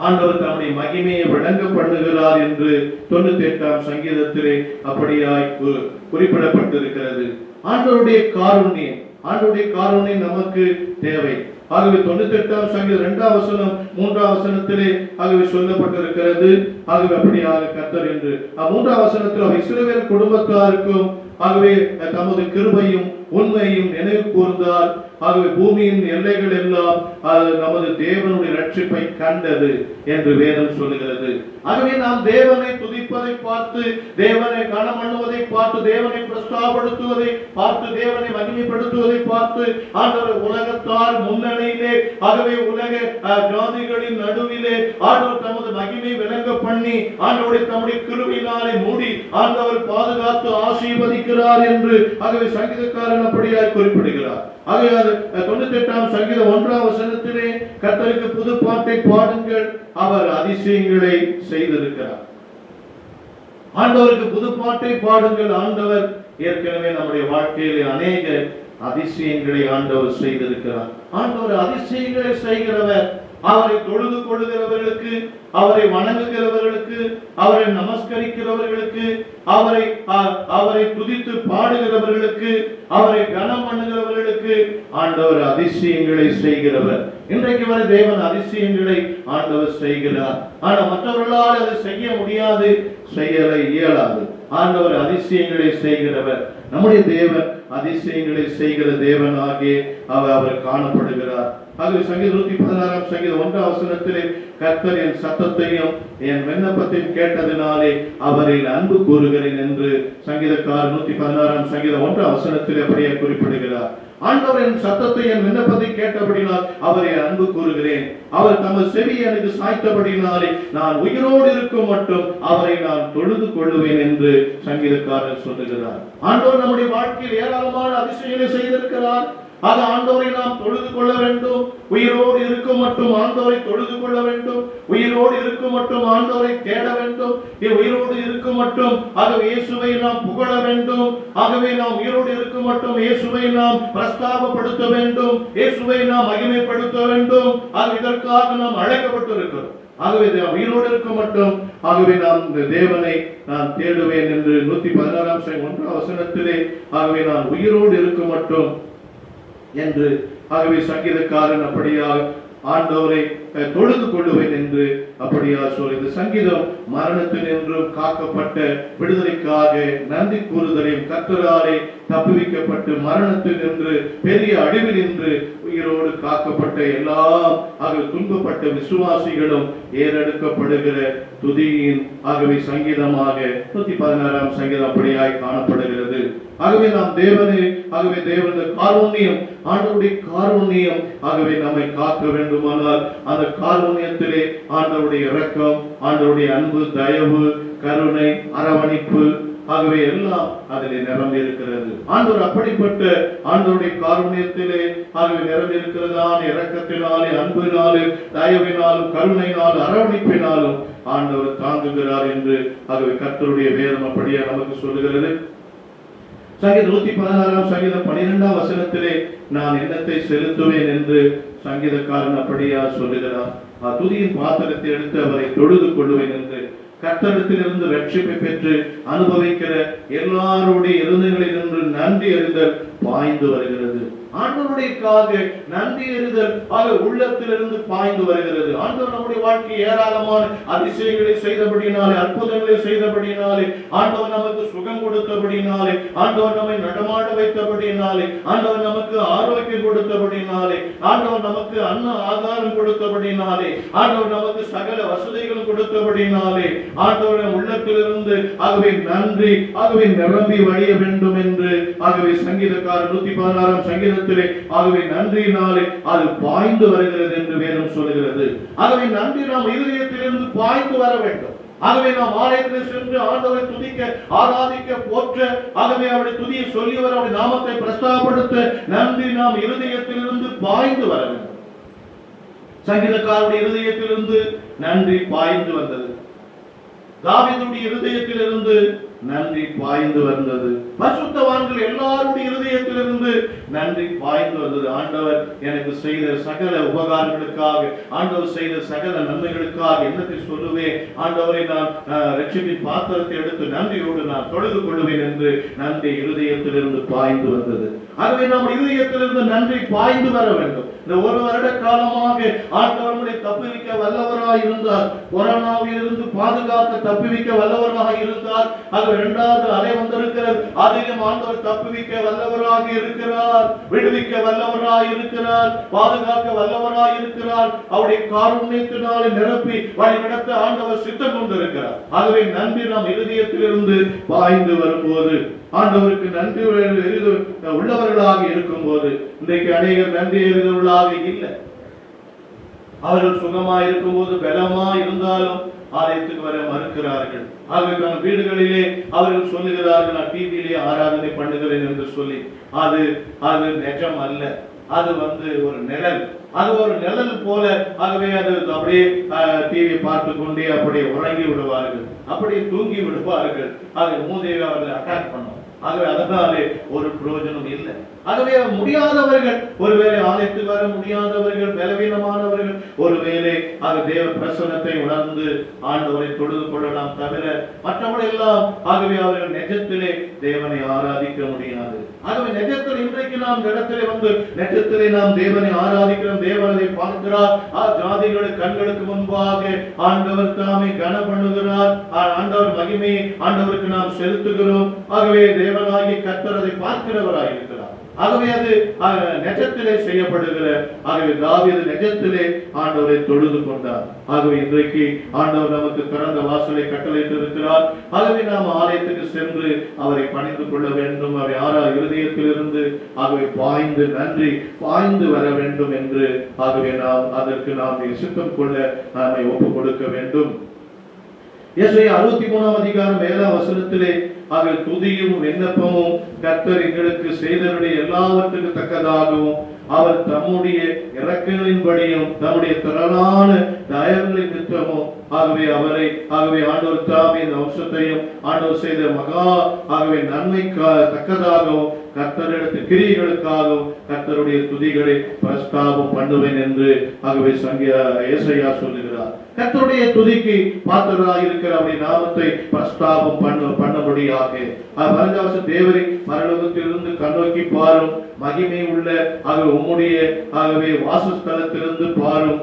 ஆண்டவர் தம்முடைய மகிமையை விளங்க பண்ணுகிறார் என்று 98ஆம் சங்கீதத்திலே அப்படியாய் குறிப்பிடப்பட்டிருக்கிறது. ஆண்டவருடைய காருண்யம் நமக்கு தேவை. ஆகவே 98ஆம் சங்கீதம் 2ஆம் வசனம் 3ஆம் வசனத்திலே ஆகவே சொல்லப்பட்டிருக்கிறது. ஆகவே அப்படியாக கர்த்தர் என்று 3ஆம் வசனத்தில் இஸ்ரவேல் குடும்பத்தாருக்கும் ஆகவே தமது கிருபையும் உண்மையும் நினைவு கூர்ந்தார். ஆகவே பூமியின் எல்லைகள் எல்லாம் நமது தேவனுடைய ரட்சிப்பை கண்டது என்று வேதம் சொல்லுகிறது. ஆகவே நாம் தேவனை துதிப்பதை பார்த்து, தேவனை கனம் பண்ணுவதை பார்த்து, தேவனை பிரஸ்தாபப்படுத்துவதை பார்த்து, தேவனை மகிமைப்படுத்துவதை பார்த்து ஆண்டவர் உலகத்தார் முன்னணியிலே ஆகவே உலக ஜாதிகளின் நடுவிலே ஆண்டவர் தமது மகிமை விளங்க பண்ணி ஆண்டவருடைய தம்முடைய கிருபையினாலே மூடி ஆண்டவர் பாதுகாத்து ஆசீர்வதிக்கிறார் என்று ஆகவே சங்கீதக்காரன் அப்படியாய் குறிப்பிடுகிறார். ஆகவே 98ஆம் சங்கீதம் 1ஆம் வசனத்திலே கர்த்தருக்கு புது பாட்டை பாடுங்கள், அவர் அதிசயங்களை செய்திருக்கிறார். ஆண்டவருக்கு புது பாட்டை பாடுங்கள். ஆண்டவர் ஏற்கனவே நம்முடைய வாழ்க்கையிலே அநேக அதிசயங்களை ஆண்டவர் செய்திருக்கிறார். ஆண்டவர் அதிசயங்களை செய்கிறவர். அவரை தொழுது கொள்ளுகிறவர்களுக்கு, அவரை வணங்குகிறவர்களுக்கு, அவரை நமஸ்கரிக்கிறவர்களுக்கு, அவரை துதித்து பாடுகிறவர்களுக்கு, அவரை கனம் பண்ணுகிறவர்களுக்கு ஆண்டவர் அதிசயங்களை செய்கிறவர். இன்றைக்கு வரை தேவன் அதிசயங்களை ஆண்டவர் செய்கிறார். ஆனால் மற்றவர்களால் அதை செய்ய முடியாது, செய்யல இயலாது. ஆண்டவர் அதிசயங்களை செய்கிறவர். நம்முடைய தேவன் அதிசயங்களை செய்கிற தேவனாகிய அவர் காணப்படுகிறார். ஆகவே சங்கீதம் 116ஆம் சங்கீதம் 1ஆம் வசனத்திலே கர்த்தர் என் சத்தத்தையும் என் விண்ணப்பத்தையும் கேட்டதினாலே அவரில் அன்பு கூறுகிறேன் என்று சங்கீதக்காரர் 116ஆம் சங்கீதம் 1ஆம் வசனத்திலே அப்படியே குறிப்பிடுகிறார். ஆண்டவர் என் சத்தத்தை என் விண்ணப்பத்தை கேட்டபடினால் அவரை அன்பு கூறுகிறேன். அவர் தமது செவியை எனக்கு சாய்த்தபடினாலே நான் உயிரோடு இருக்கும் மட்டும் அவரை நான் தொழுது கொள்ளுவேன் என்று சங்கீதக்காரர் சொல்லுகிறார். ஆண்டவர் நம்முடைய வாழ்க்கையில் ஏராளமான அதிசயங்களை செய்திருக்கிறார். அது ஆண்டவரை நாம் தொழுது கொள்ள வேண்டும். உயிரோடு இருக்கும் மட்டும் ஆண்டவரை தொழுது கொள்ள வேண்டும். உயிரோடு இருக்கும் மட்டும் ஆண்டவரை தேட வேண்டும். உயிரோடு இருக்கும் மட்டும் ஆகவே இயேசுவை நாம் புகழ வேண்டும். ஆகவே நாம் உயிரோடு இருக்கும் மட்டும் இயேசுவை நாம் பிரஸ்தாபப்படுத்த வேண்டும். இயேசுவை நாம் மகிமைப்படுத்த வேண்டும். ஆக இதற்காக நாம் அழைக்கப்பட்டிருக்கிறோம். ஆகவே உயிரோடு இருக்க மட்டும் ஆகவே நாம் இந்த தேவனை நான் தேடுவேன் என்று 116ஆம் 1ஆம் வசனத்திலே ஆகவே நான் உயிரோடு இருக்க மட்டும் என்று ஆகவே சங்கீதக்காரன் அப்படியாக ஆண்டவரை தொழுது கொள்ளுவேன் என்று அப்படியா சொல்லி இந்த சங்கீதம் மரணத்தினின்றும் காக்கப்பட்ட விடுதலைக்காக நன்றி கூறுதலையும் கர்த்தராலே தப்புவிக்கப்பட்டு மரணத்தில் நின்று பெரிய அழிவில் நின்று உயிரோடு காக்கப்பட்ட எல்லாம் துன்பப்பட்ட விசுவாசிகளும் ஏறெடுக்கப்படுகிற துதியின் ஆகவே சங்கீதமாக 116ஆம் சங்கீதம் அப்படியாய் காணப்படுகிறது. ஆகவே நாம் தேவனுடைய காருண்யம், ஆண்டவருடைய காருண்யம் ஆகவே நம்மை காக்க வேண்டுமானால் அந்த காருண்யத்திலே ஆண்டவருடைய இரக்கம், ஆண்டவருடைய அன்பு, தயவு, கருணை, அரவணைப்பு ஆகவே எல்லாம் அதிலே நிரம்பி இருக்கிறது. ஆண்டவர் அப்படிப்பட்ட ஆண்டவருடைய காருண்யத்திலே ஆகவே நிரம்பி இருக்கிறதான இரக்கத்தினாலே, அன்பினாலே, தயவினாலும், கருணையினாலும், அரவணைப்பினாலும் ஆண்டவர் தாங்குகிறார் என்று ஆகவே கர்த்தருடைய வேதம் அப்படியே நமக்கு சொல்லுகிறது. சங்கீதம் 116ஆம் சங்கீதம் 12ஆம் வசனத்திலே நான் என்னத்தை செலுத்துவேன் என்று சங்கீதக்காரன் அப்படியா சொல்லுகிறார். துதியின் பாத்திரத்தை எடுத்து அவரை தொழுது கொள்ளுவேன் என்று கர்த்தரிடத்திலிருந்து ரட்சிப்பை பெற்று அனுபவிக்கிற எல்லாருடைய இருதயங்களில் நின்று நன்றி அறிதல் பாய்ந்து வருகிறது. ஆண்டவருடையக்காக நன்றி அறிதல் உள்ளத்திலிருந்து பாய்ந்து வருகிறது. ஆண்டவர் நம்முடைய வாழ்க்கை ஏராளமான அதிசயங்களை செய்தபடினாலே, அற்புதங்களை செய்தபடினாலே, ஆண்டவர் நமக்கு சுகம் கொடுத்தபடினாலே, ஆண்டவர் நம்மை நடமாட வைத்தபடினாலே, ஆண்டவர் நமக்கு ஆரோக்கியம் கொடுத்தபடினாலே, ஆண்டவர் நமக்கு அன்ன ஆகாரம் கொடுத்தபடினாலே, ஆண்டவர் நமக்கு சகல வசதிகள் கொடுத்தபடினாலே, ஆண்டவர் உள்ளத்திலிருந்து நன்றி நிரம்பி வழிய வேண்டும் என்று சங்கீதக்காரர் 116ஆம் சங்கீத நன்றியினாலே அது பாய்ந்து வருகிறது என்று வேதம் சொல்லுகிறது. ஆகவே நன்றி நாம் இதயத்திலிருந்து பாய்ந்து வர வேண்டும். ஆகவே நாம் ஆலயத்தில் சென்று ஆண்டவரை துதிக்க, ஆராதிக்க, போற்ற, ஆகவே அவருடைய துதியை சொல்லியவர் அவருடைய நாமத்தை பிரஸ்தாபப்படுத்த நன்றி நாம் இருதயத்திலிருந்து பாய்ந்து வர வேண்டும். சங்கீதக்காரருடைய இருதயத்திலிருந்து நன்றி பாய்ந்து வந்தது. தாவீதுடைய இருதயத்திலிருந்து நன்றி பாய்ந்து வந்தது. பரிசுத்தவான்கள் எல்லாருடைய இருதயத்திலிருந்து நன்றி பாய்ந்து வந்தது. ஆண்டவர் எனக்கு செய்த சகல உபகாரங்களுக்காக, ஆண்டவர் செய்த சகல நன்மைகளுக்காக என்னத்தை சொல்லுவேன், ஆண்டவரை நான் ரட்சிப்பின் பாத்திரத்தை எடுத்து நன்றியோடு நான் தொழுது கொள்ளுவேன் என்று நன்றி இருதயத்திலிருந்து பாய்ந்து வந்தது. ஆகவே நாம் இருதயத்திலிருந்து நன்றி பாய்ந்து வர வேண்டும். இந்த ஒரு வருட காலமாக ஆண்டவர்களை தப்புவிக்க வல்லவராய் இருந்தார். கொரோனாவிலிருந்து பாதுகாக்க தப்புவிக்க வல்லவராக இருந்தார். அது இரண்டாவது அலை வந்திருக்கிறது. அதிலும் ஆண்டவர் தப்புவிக்க வல்லவராக இருக்கிறார், விடுவிக்க வல்லவராய் இருக்கிறார், பாதுகாக்க வல்லவராய் இருக்கிறார். அவருடைய காருண்யத்தினாலே நிரப்பி வழி நடத்த ஆண்டவர் சித்தம் கொண்டிருக்கிறார். ஆகவே நன்றி நாம் இருதயத்திலிருந்து பாய்ந்து வரும்போது, ஆண்டவருக்கு நன்றி உள்ளவர்களாக இருக்கும் போது, இன்றைக்கு அநேகர் நன்றி எறிதவர்களாக இல்லை. அவர்கள் சுகமா இருக்கும் போது, பலமா இருந்தாலும் ஆலயத்துக்கு வர மறுக்கிறார்கள். ஆகவே வீடுகளிலே அவர்கள் சொல்லுகிறார்கள், நான் டிவியிலே ஆராதனை பண்ணுகிறேன் என்று சொல்லி. அது நிஜம் அல்ல. அது ஒரு நிழல். அது ஒரு நிழல் போல. ஆகவே அது அப்படியே டிவி பார்த்து கொண்டே அப்படியே உறங்கி விடுவார்கள், அப்படியே தூங்கி விடுவார்கள். ஆகவே மூதேவி அவர்களை அட்டாக் பண்ணும். ஆகவே அதனாலே ஒரு பிரயோஜனம் இல்லை. ஆகவே முடியாதவர்கள், ஒருவேளை ஆலயத்துக்கு வர முடியாதவர்கள், பலவீனமானவர்கள், ஒருவேளை தேவ பிரசன்னத்தை உணர்ந்து ஆண்டவரை தொழுது கொள்ளலாம் தவிர மற்றவர்கள் எல்லாம் ஆகவே அவர்கள் நெஜத்திலே தேவனை ஆராதிக்க முடியாது. ஆகவே நெஜத்தில் இன்றைக்கு நாம் இடத்திலே நெஜத்திலே நாம் தேவனை ஆராதிக்கிறோம், தேவனை பார்க்கிறார். ஜாதிகளுக்கு கண்களுக்கு முன்பாக ஆண்டவர் தாமே கன பண்ணுகிறார். ஆண்டவர் மகிமையை ஆண்டவருக்கு நாம் செலுத்துகிறோம். ஆகவே தேவனாகி கர்த்தர் அதை பார்க்கிறவராய் இருக்கிறார். ஆகவே அது நெஜத்திலே செய்யப்படுகிற. ஆகவே தாவீது நெஜத்திலே ஆண்டவரை தொழுது கொண்டார். ஆகவே இன்றைக்கு ஆண்டவர் நமக்கு திறந்த வாசலை கட்டளையிட்டு இருக்கிறார். ஆகவே நாம் ஆலயத்துக்கு சென்று அவரை பணிந்து கொள்ள வேண்டும். அவரை இருதயத்திலிருந்து ஆகவே பாய்ந்து நன்றி பாய்ந்து வர வேண்டும் என்று ஆகவே அதற்கு நாம் சித்தம் கொள்ள நாமை ஒப்புக் கொடுக்க வேண்டும். எசாயா 63ஆம் அதிகாரம் 7ஆம் வசனத்திலே துதியும் விண்ணப்பமும் கர்த்தர் எங்களுக்கு செய்தவருடைய எல்லாவற்றுக்கு தக்கதாகவும் அவர் தம்முடைய இரக்கங்களின்படியும் தம்முடைய திரளான தயவுகளின் நிமித்தமும் ஆகவே ஆண்டவர் தாமே இந்த வம்சத்தையும் ஆண்டவர் செய்த மகா நன்மைக்கு தக்கதாகவும் கர்த்தரிடத்து கிரியைகளுக்காகவும் கர்த்தருடைய துதிகளை பிரஸ்தாபம் பண்ணுவேன் என்று ஆகவே ஏசாயா சொல்லுகிறார். கர்த்தருடைய துதிக்கு பாத்திரராக இருக்கிற அவருடைய நாமத்தை பிரஸ்தாபம் பண்ணபடியாக வருங்கால தேவரை பரலோகத்திலிருந்து கண்ணோக்கி பாரும், மகிமை உள்ள உம்முடைய வாசஸ்தலத்திலிருந்து பாரும்,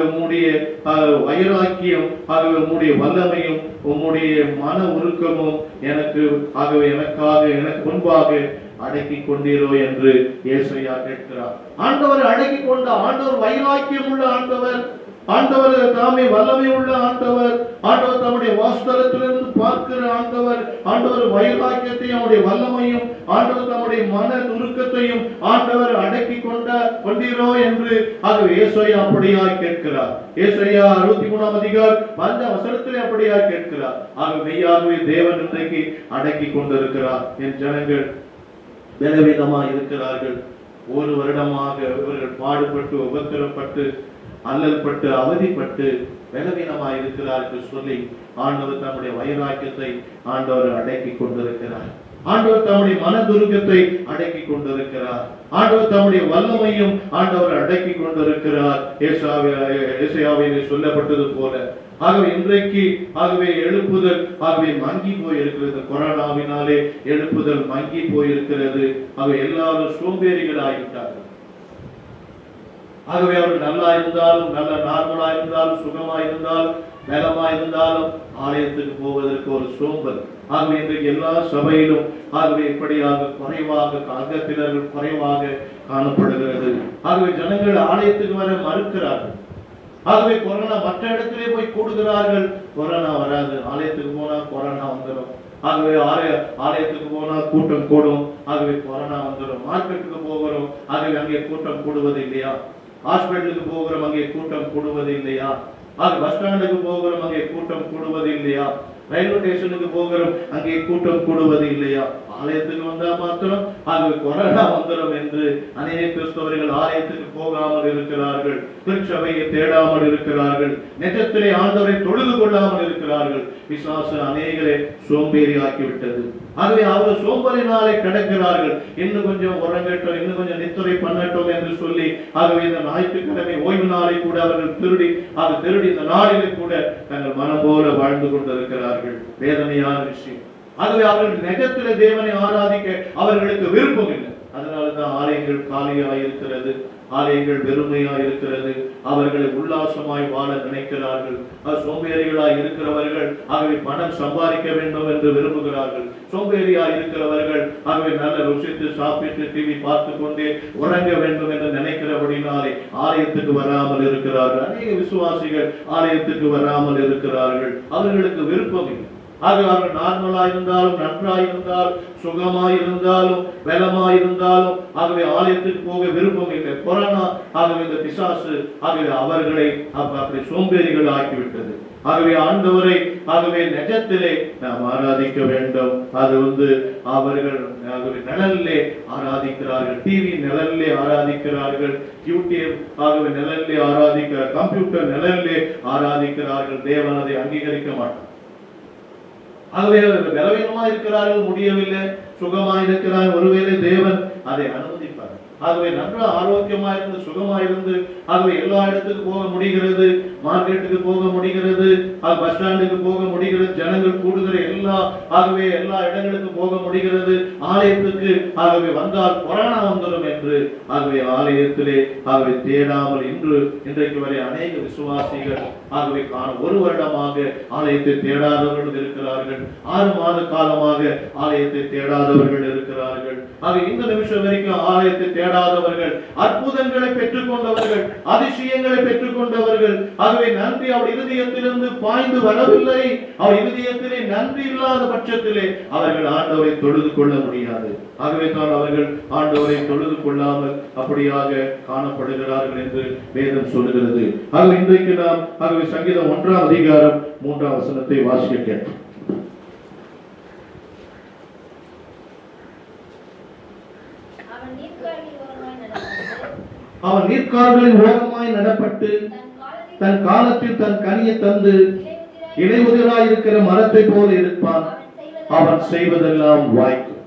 உம்முடைய வைராக்கியம், உம்முடைய வல்லமையும் உம்முடைய மன உருக்கமும் எனக்காக எனக்கு முன்பாக அடக்கி கொண்டீரோ என்று ஏசாயா கேட்கிறார். ஆண்டவர் அடக்கி கொண்ட ஆண்டவர் வைராக்கியம் உள்ள ஆண்டவர், ஆண்டவர் தாமே வல்லமை உள்ள ஆண்டவர், ஆண்டவர் தம்முடைய வாசஸ்தலத்திலிருந்து பார்க்கிற ஆண்டவர், ஆண்டவர் வைராக்கியத்தையும் அவருடைய வல்லமையும் ஆண்டவர் தம்முடைய மன துருக்கத்தையும் ஆண்டவர் அடக்கி கொண்டீரோ என்று ஏசாயா அப்படியாய் கேட்கிறார். ஏசாயா 63ஆம் அதிகாரம் 5ஆம் வசனத்திலே அப்படியாய் கேட்கிறார். மெய்யாகவே தேவன் இன்றைக்கு அடக்கி கொண்டிருக்கிறார். என் ஜனங்கள் பலவீனமாக இருக்கிறார்கள். ஒரு வருடமாக இவர்கள் பாடுபட்டு உபத்திரப்பட்டு அல்லல்பட்டு அவதிப்பட்டு பலவீனமாக இருக்கிறார்கள் சொல்லி ஆண்டவர் தம்முடைய வைராக்கியத்தை ஆண்டவர் அடக்கி கொண்டிருக்கிறார். ஆண்டவர் தம்முடைய மனதுருக்கத்தை அடக்கி கொண்டிருக்கிறார். ஆண்டவர் தம்முடைய வல்லமையும் ஆண்டவர் அடக்கி கொண்டிருக்கிறார். ஏசாயாவிலே சொல்லப்பட்டது போல இன்றைக்கு எழுப்புதல் மங்கி போயிருக்கிறது. கொரோனாவினாலே எழுப்புதல் மங்கி போயிருக்கிறது. எல்லாரும் சோம்பேறிகள் ஆகிவிட்டார்கள். அவர்கள் நல்லா இருந்தாலும், நல்ல நார்மலா இருந்தாலும், சுகமா இருந்தாலும், பலமா இருந்தாலும் ஆலயத்துக்கு போவதற்கு ஒரு சோம்பல். இன்றைக்கு எல்லா சபையிலும் இப்படியாக குறைவாக அங்கத்தினர்கள் குறைவாக காணப்படுகிறது. ஜனங்கள் ஆலயத்துக்கு வர மறுக்கிறார்கள். கொரோனா மற்ற இடத்திலே போய் கூடுகிறார்கள். கொரோனா வராது, ஆலயத்துக்கு போனா கொரோனா வந்துடும். ஆலயத்துக்கு போனா கூட்டம் கூடும். கொரோனா வந்துடும். மார்க்கெட்டுக்கு போகிறோம், அங்கே கூட்டம் கூடுவது இல்லையா? ஹாஸ்பிட்டலுக்கு போகிறோம், அங்கே கூட்டம் கூடுவது இல்லையா? பஸ் ஸ்டாண்டுக்கு போகிறோம், அங்கே கூட்டம் கூடுவது இல்லையா? ரயில்வே ஸ்டேஷனுக்கு போகிறோம், அங்கே கூட்டம் கூடுவது இல்லையா? ஆலயத்துக்கு வந்தா மாத்திரம் கொரோனா வந்துடும் என்று அநேக கிறிஸ்தவர்கள் ஆலயத்துக்கு போகாமல் இருக்கிறார்கள். திருச்சபையை தேடாமல் இருக்கிறார்கள். நிஜத்திலே ஆண்டவரை தொழுது கொள்ளாமல் இருக்கிறார்கள். பிசாசு அநேகரை சோம்பேறி ஆக்கிவிட்டது. அவர் சோம்பலினாலே கிடக்கிறார்கள். இன்னும் கொஞ்சம் உறங்கட்டும், இன்னும் கொஞ்சம் நித்திரை பண்ணட்டும் என்று சொல்லி இந்த ஞாயிற்றுக்கிழமை ஓய்வு நாளை கூட அவர்கள் திருடி இந்த நாளிலே கூட தங்கள் மனம் போல வாழ்ந்து கொண்டிருக்கிறார்கள். வேதனையான விஷயம். அவர்கள் நிஜத்திலே தேவனை ஆராதிக்க அவர்களுக்கு விருப்பம் இல்லை. அதனாலதான் ஆலயங்கள் காலியாய் இருக்கிறது, ஆலயங்கள் வெறுமையாய் இருக்கிறது. அவர்களை உல்லாசமாய் வாழ நினைக்கிறார்கள். சோம்பேறிகளாய் இருக்கிறவர்கள் பணம் சம்பாதிக்க வேண்டும் என்று விரும்புகிறார்கள். சோம்பேறியாய் இருக்கிறவர்கள் நல்ல ருசித்து சாப்பிட்டு டிவி பார்த்து கொண்டே உறங்க வேண்டும் என்று நினைக்கிறபடினாலே ஆலயத்துக்கு வராமல் இருக்கிறார்கள். அநேக விசுவாசிகள் ஆலயத்துக்கு வராமல் இருக்கிறார்கள். அவர்களுக்கு விருப்பம் இல்லை. அவர்கள் நார்மலா இருந்தாலும், நன்றாய் இருந்தாலும், சுகமாய் இருந்தாலும், பலமாய் இருந்தாலும் ஆலயத்துக்கு போக விருப்பம் இல்லை. கொரோனா இந்த பிசாசு அவர்களை அப்படி சோம்பேறிகள் ஆக்கிவிட்டது. ஆண்டவரை நிஜத்திலே நாம் ஆராதிக்க வேண்டும். அவர்கள் நிழலிலே ஆராதிக்கிறார்கள், டிவி நிழலிலே ஆராதிக்கிறார்கள், யூடியூப் நிழலிலே ஆராதிக்கிறார், கம்ப்யூட்டர் நிழலிலே ஆராதிக்கிறார்கள். தேவன் அதை அங்கீகரிக்க மாட்டார். பலவீனமா இருக்கிறார்கள், முடியவில்லை, சுகமா இருக்கிறார்கள். ஒருவேளை தேவன் அதை அனுமதிப்பார். நன்றா ஆரோக்கியமா இருந்து சுகமா இருந்து எல்லா இடத்துக்கு போக முடிகிறது, மார்க்கெட்டுக்கு போக முடிகிறது, பஸ் ஸ்டாண்டுக்கு போக முடிகிறது, ஜனங்கள் கூடுகிற எல்லா இடங்களுக்கு போக முடிகிறது. ஆலயத்துக்கு வந்தால் கொரோனா வந்துடும் என்று ஆலயத்திலே தேடாமல் இன்றைக்கு வரை அநேக விசுவாசிகள் ஒரு வருடமாக ஆலயத்தை தேடாதவர்கள் இருக்கிறார்கள். 6 மாத காலமாக ஆலயத்தை தேடாதவர்கள் இருக்கிறார்கள். இந்த நிமிஷம் வரைக்கும் ஆலயத்தை தேடாதவர்கள், அற்புதங்களை பெற்றுக் கொண்டவர்கள், அதிசயங்களை பெற்றுக் கொண்டவர்கள். நன்றி அவர் இருதயத்திலிருந்து பாய்ந்து வரவில்லை. அவர் இருதயத்திலே நன்றி இல்லாத பட்சத்திலே அவர்கள் ஆண்டவரை தொழுது கொள்ள முடியாது. தான் அவர்கள் ஆண்டவரை தொழுது கொள்ளாமல் அப்படியாக காணப்படுகிறார்கள் என்று வேதம் சொல்லுகிறது. இன்றைக்கு நாம் சங்கீதம் 1ஆம் அதிகாரம் 3ஆம் வசனத்தை வாசிக்க கேட்போம். அவன் நீர்க்கால்களின் ஓரமாய் நடப்பட்டு தன் காலத்தில் தன் கனியை தந்து இலையுதிராய் இருக்கிற மரத்தை போல இருப்பான். அவன் செய்வதெல்லாம் வாய்க்கும்.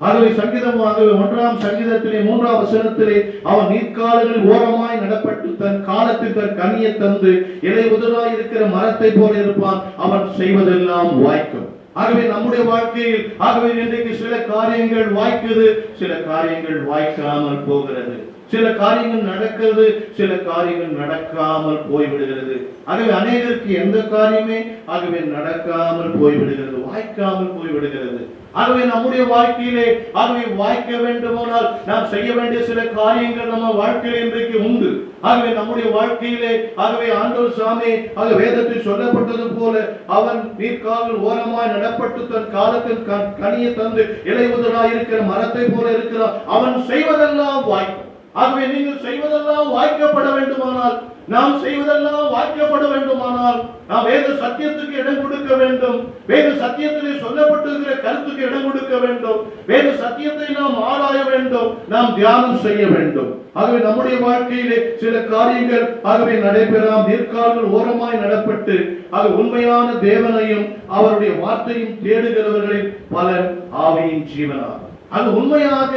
ஆகவே சங்கீதமாகவே 1ஆம் சங்கீதத்திலே 3ஆம் வசனத்திலே அவன் நீர்க்கால்களில் ஓரமாய் நடப்பட்டு தன் காலத்தில் தன் கனியை தந்து இலை உதிராய் இருக்கிற மரத்தை போல இருப்பான், அவன் செய்வதெல்லாம் வாய்க்கும். ஆகவே நம்முடைய வாழ்க்கையில் ஆகவே இன்றைக்கு சில காரியங்கள் வாய்க்குது, சில காரியங்கள் வாய்க்காமல் போகிறது, சில காரியங்கள் நடக்கிறது, சில காரியங்கள் நடக்காமல் போய்விடுகிறது. ஆகவே அநேகருக்கு எந்த காரியமே ஆகவே நடக்காமல் போய்விடுகிறது, வாய்க்காமல் போய்விடுகிறது. ஆகவே நம்முடைய வாழ்க்கையிலே ஆகவே வாய்க்க வேண்டுமானால் நாம் செய்ய வேண்டிய சில காரியங்கள் நம்ம வாழ்க்கையில் இன்றைக்கு உண்டு. ஆகவே நம்முடைய வாழ்க்கையிலே ஆகவே ஆண்டவர் சாமி ஆக வேதத்தில் சொல்லப்பட்டது போல அவன் நீர்க்கால்கள் ஓரமாய் நடப்பட்டு தன் காலத்தில் கனியை தந்து இலை உதிராய் இருக்கிற மரத்தை போல இருக்கிறான், அவன் செய்வதெல்லாம் வாய்க்கும். ஆகவே நீங்கள் செய்வதெல்லாம் வாய்க்கப்பட வேண்டுமானால், நாம் செய்வதெல்லாம் வாய்க்கப்பட வேண்டுமானால் நாம் வேத சத்தியத்துக்கு இடம் கொடுக்க வேண்டும். வேத சத்தியத்திலே சொல்லப்பட்டிருக்கிற கருத்துக்கு இடம் கொடுக்க வேண்டும். வேத சத்தியத்தை நாம் ஆராய வேண்டும், நாம் தியானம் செய்ய வேண்டும். ஆகவே நம்முடைய வாழ்க்கையிலே சில காரியங்கள் ஆகவே நடைபெறாம். நீர்க்கால்கள் ஓரமாய் நடப்பட்டு ஆக உண்மையான தேவனையும் அவருடைய வார்த்தையும் தேடுகிறவர்களின் பலர் ஆவியின் ஜீவனாகும். அது உண்மையாக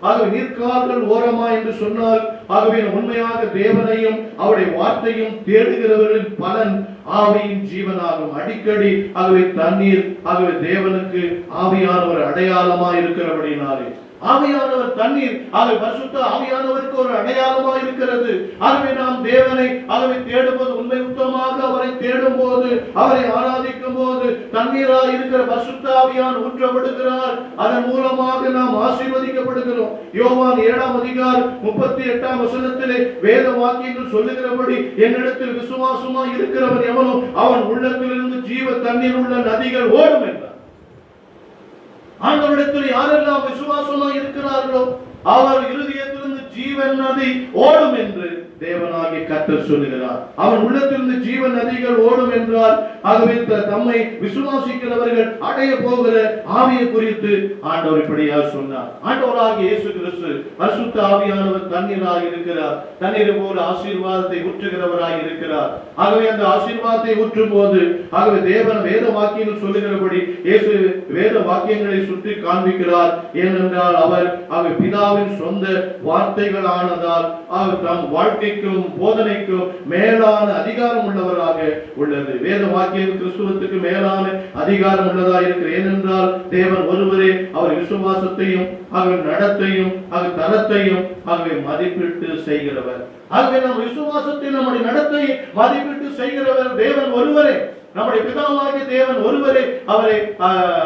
ஆகவே நீர்க்கால்கள் ஓரமா என்று சொன்னால் ஆகவே உண்மையாக தேவனையும் அவருடைய வார்த்தையும் தேடுகிறவர்களின் பலன் ஆவியின் ஜீவனாகும். அடிக்கடி ஆகவே தண்ணீர் ஆகவே தேவனுக்கு ஆவியானவர் அடையாளமா இருக்கிறபடினாலே ஆவியானவர் தண்ணீர் ஆகவே பரிசுத்த ஆவியானவருக்கு ஒரு அடையாளமா இருக்கிறது. ஆகவே நாம் தேவனை ஆகவே தேடும்போது உண்மை உத்தமாக அவரை தேடும் போது அவரை ஆராதிக்கும் போது தண்ணீராய் இருக்கிற பரிசுத்த ஆவியானவர் ஊற்றப்படுகிறார். அதன் மூலமாக நாம் ஆசீர்வதிக்கப்படுகிறோம். யோவான் 7ஆம் அதிகாரம் 38ஆம் வசனத்திலே வேத வாக்கியங்கள் சொல்லுகிறபடி என்னிடத்தில் விசுவாசமாய் இருக்கிறவன் எவனோ அவன் உள்ளத்திலிருந்து ஜீவ தண்ணீர் உள்ள நதிகள் ஓடும் என்றார். ஆண்டவரிடத்தில் யாரெல்லாம் விசுவாசமாய் இருக்கிறார்களோ அவர் இருதயத்திலிருந்து ஜீவன் நதி ஓடும் என்று தேவனாகிய கர்த்தர் சொல்லுகிறார். அவன் உள்ளத்திலிருந்து ஜீவன் நதிகள் ஓடும் என்றால் ஆகவே தம்மை விசுவாசிக்கிறவர்கள் அடைய போகிற ஆவியை குறித்து ஆண்டவர் இப்படியாக சொன்னார். ஆண்டவராகிய இயேசு கிறிஸ்து பரிசுத்த ஆவியானவர் தண்ணீராக இருக்கிறார். தண்ணீரை போல ஆசீர்வாதத்தை ஊற்றுகிறவராக இருக்கிறார். ஆகவே அந்த ஆசீர்வாதத்தை ஊற்றும் போது ஆகவே தேவன் வேத வாக்கியங்கள் சொல்லுகிறபடி இயேசு வேத வாக்கியங்களை சுற்றி காண்பிக்கிறார். ஏனென்றால் அவர் ஆகவே பிதாவின் சொந்த வார்த்தைகள் ஆனதால் அவர் தம் வாழ்க்கை போதனைக்கும் மேலான அதிகாரம் உள்ளவராக உள்ளது. வேத வாக்கியம் கிறிஸ்துவத்துக்கு மேலான அதிகாரம் உள்ளதாக இருக்கிறது. ஏனென்றால் தேவன் ஒருவரே அவர் விசுவாசத்தையும் அவர் நடத்தையும் அவர் தரத்தையும் ஆகவே மதிப்பிட்டு செய்கிறவர். ஆகவே நம் விசுவாசத்தை நம்முடைய நடத்தையை மதிப்பிட்டு செய்கிறவர் தேவன் ஒருவரே. நம்முடைய பிதாவாகிய தேவன் ஒருவரே அவரை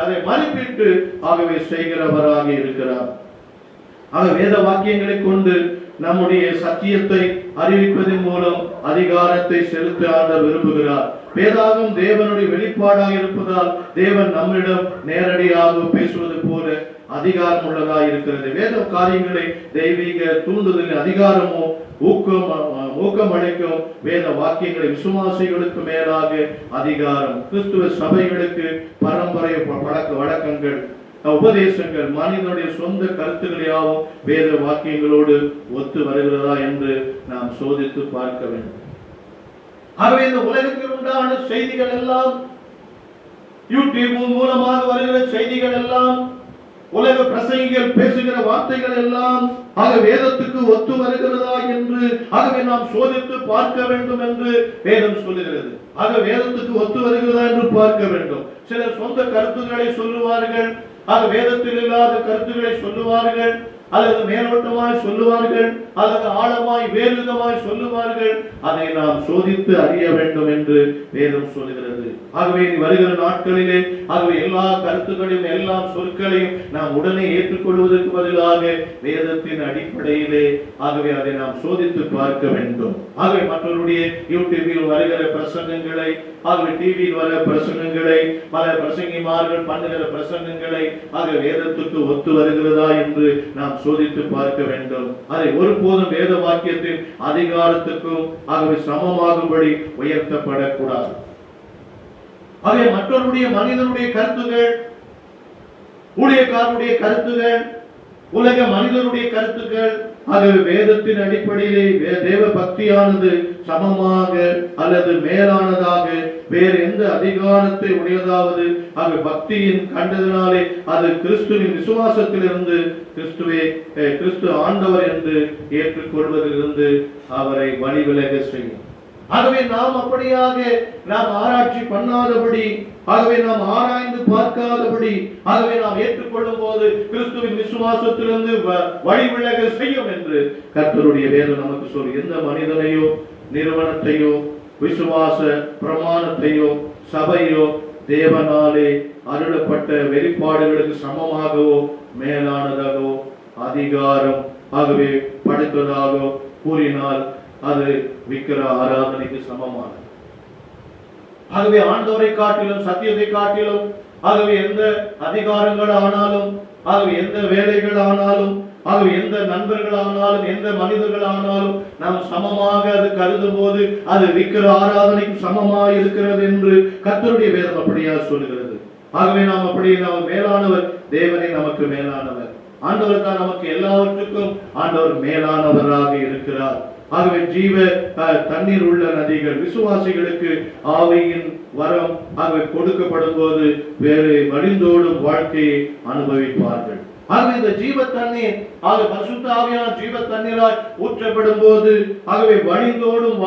அதை மதிப்பிட்டு ஆகவே செய்கிறவராக இருக்கிறார். ஆக வேத வாக்கியங்களை கொண்டு நம்முடைய சத்தியத்தை அறிவிப்பதன் மூலம் அதிகாரத்தை செலுத்த ஆண்டவர் விரும்புகிறார். வேதாகம் தேவனுடைய வெளிப்பாடாக இருப்பதால் தேவன் நம்மிடம் நேரடியாக பேசுவது போல அதிகாரம் உள்ளதாக இருக்கிறது. வேத காரியங்களை தெய்வீக தூண்டுதலின் அதிகாரமோ ஊக்கம் அளிக்கும் வேத வாக்கியங்களை விசுவாசிகளுக்கு மேலாக அதிகாரம். கிறிஸ்துவ சபைகளுக்கு பரம்பரை பழக்க வழக்கங்கள் உபதேசங்கள் மனிதனுடைய சொந்த கருத்துக்களையாவும் வேத வாக்கியங்களோடு ஒத்து வருகிறதா என்று நாம் சோதித்து பார்க்க வேண்டும். ஆகவே இந்த உலகத்தில் உண்டான செய்திகள் எல்லாம் யூடியூப் மூலமாக வருகிற செய்திகள் எல்லாம் உலக பிரசங்கிகள் பேசுகிற வார்த்தைகள் எல்லாம் ஆக வேதத்துக்கு ஒத்து வருகிறதா என்று ஆகவே நாம் சோதித்து பார்க்க வேண்டும் என்று வேதம் சொல்லுகிறது. ஆக வேதத்துக்கு ஒத்து வருகிறதா என்று பார்க்க வேண்டும். சிலர் சொந்த கருத்துக்களை சொல்லுவார்கள், ஆக வேதத்தில் இல்லாத கருத்துக்களை சொல்லுவார்கள், அல்லது மேலோட்டமாய் சொல்லுவார்கள், அல்லது ஆழமாய் வேறு விதமாய் சொல்லுவார்கள். அதை நாம் சோதித்து அறிய வேண்டும் என்று வேதம் சொல்லுகிறது. ஆகவே வருகிற நாட்களிலே ஆகவே எல்லா கருத்துக்களையும் எல்லா சொற்களையும் நாம் உடனே ஏற்றுக்கொள்வதற்கு பதிலாக வேதத்தின் அடிப்படையிலே ஆகவே அதை நாம் சோதித்து பார்க்க வேண்டும். ஆகவே மற்றவருடைய யூடியூபில் வருகிற பிரசங்கங்களை ஆகவே டிவியில் வர பிரசங்கங்களை பல பிரசங்கிமார்கள் பண்ணுகிற பிரசங்கங்களை ஆக வேதத்துக்கு ஒத்து வருகிறதா என்று நாம் சோதித்து பார்க்க வேண்டும். அதை ஒருபோதும் வேத வாக்கியத்தின் அதிகாரத்துக்கும் ஆகவே சமமாகும்படி உயர்த்தப்படக்கூடாது. ஆகவே மற்றவருடைய மனிதனுடைய கருத்துகள், ஊழியக்காரனுடைய கருத்துகள், உலக மனிதனுடைய கருத்துக்கள் ஆகவே வேதத்தின் அடிப்படையிலே தேவ பக்தியானது சமமாக அல்லது மேலானதாக வேறு எந்த அதிகாரத்தை உடையதாவது ஆகவே பக்தியின் கண்டதினாலே அது கிறிஸ்துவின் விசுவாசத்திலிருந்து கிறிஸ்து ஆண்டவர் என்று ஏற்றுக்கொள்வதிலிருந்து அவரை வழிவிலக செய்யும். ஆகவே நாம் அப்படியாக நாம் ஆராய்ச்சி பண்ணாதபடி, ஆகவே நாம் ஆராய்ந்து பார்க்காதபடி, ஆகவே நாம் ஏற்றுக்கொள்ளும் போது கிறிஸ்துவின் விசுவாசத்திலிருந்து வழிவிலக செய்யும் என்று கர்த்தருடைய வேதம் நமக்கு சொல்லி, எந்த மனிதனையோ நிறுவனத்தையோ விசுவாச பிரமாணத்தையோ சபையோ தேவனாலே அருளப்பட்ட வெளிப்பாடுகளுக்கு சமமாகவோ மேலானதாகவோ அதிகாரம் ஆகவே படைத்ததாகவோ கூறினால் அது விக்கிர ஆராதனைக்கு சமமானது. ஆகவே ஆண்டவரை காட்டிலும் சத்தியத்தை காட்டிலும் ஆகவே எந்த அதிகாரங்கள் ஆனாலும், ஆகவே எந்த வேலைகள் ஆனாலும், ஆகவே எந்த நண்பர்கள் ஆனாலும், எந்த மனிதர்கள் ஆனாலும் நாம் சமமாக அது கருதும் போது அது விக்கிர ஆராதனைக்கு சமமாக இருக்கிறது என்று கர்த்தருடைய வேதம் அப்படியா சொல்லுகிறது. ஆகவே நாம் மேலானவர், தேவனே நமக்கு மேலானவர், ஆண்டவர் தான் நமக்கு எல்லாவற்றுக்கும் ஆண்டவர் மேலானவராக இருக்கிறார். ஆகவே ஜீவ தண்ணீர் உள்ள நதிகள் விசுவாசிகளுக்கு ஆவியின் வரம் ஆகவே கொடுக்கப்படும் போது வேறு வழிந்தோடும் வாழ்க்கையை அனுபவிப்பார்கள். ஆகவே இந்த ஜீவ தண்ணீர் பரிசுத்த ஆவியான ஜீவ தண்ணீரால் ஊற்றப்படும் போது ஆகவே வழிந்தோடும்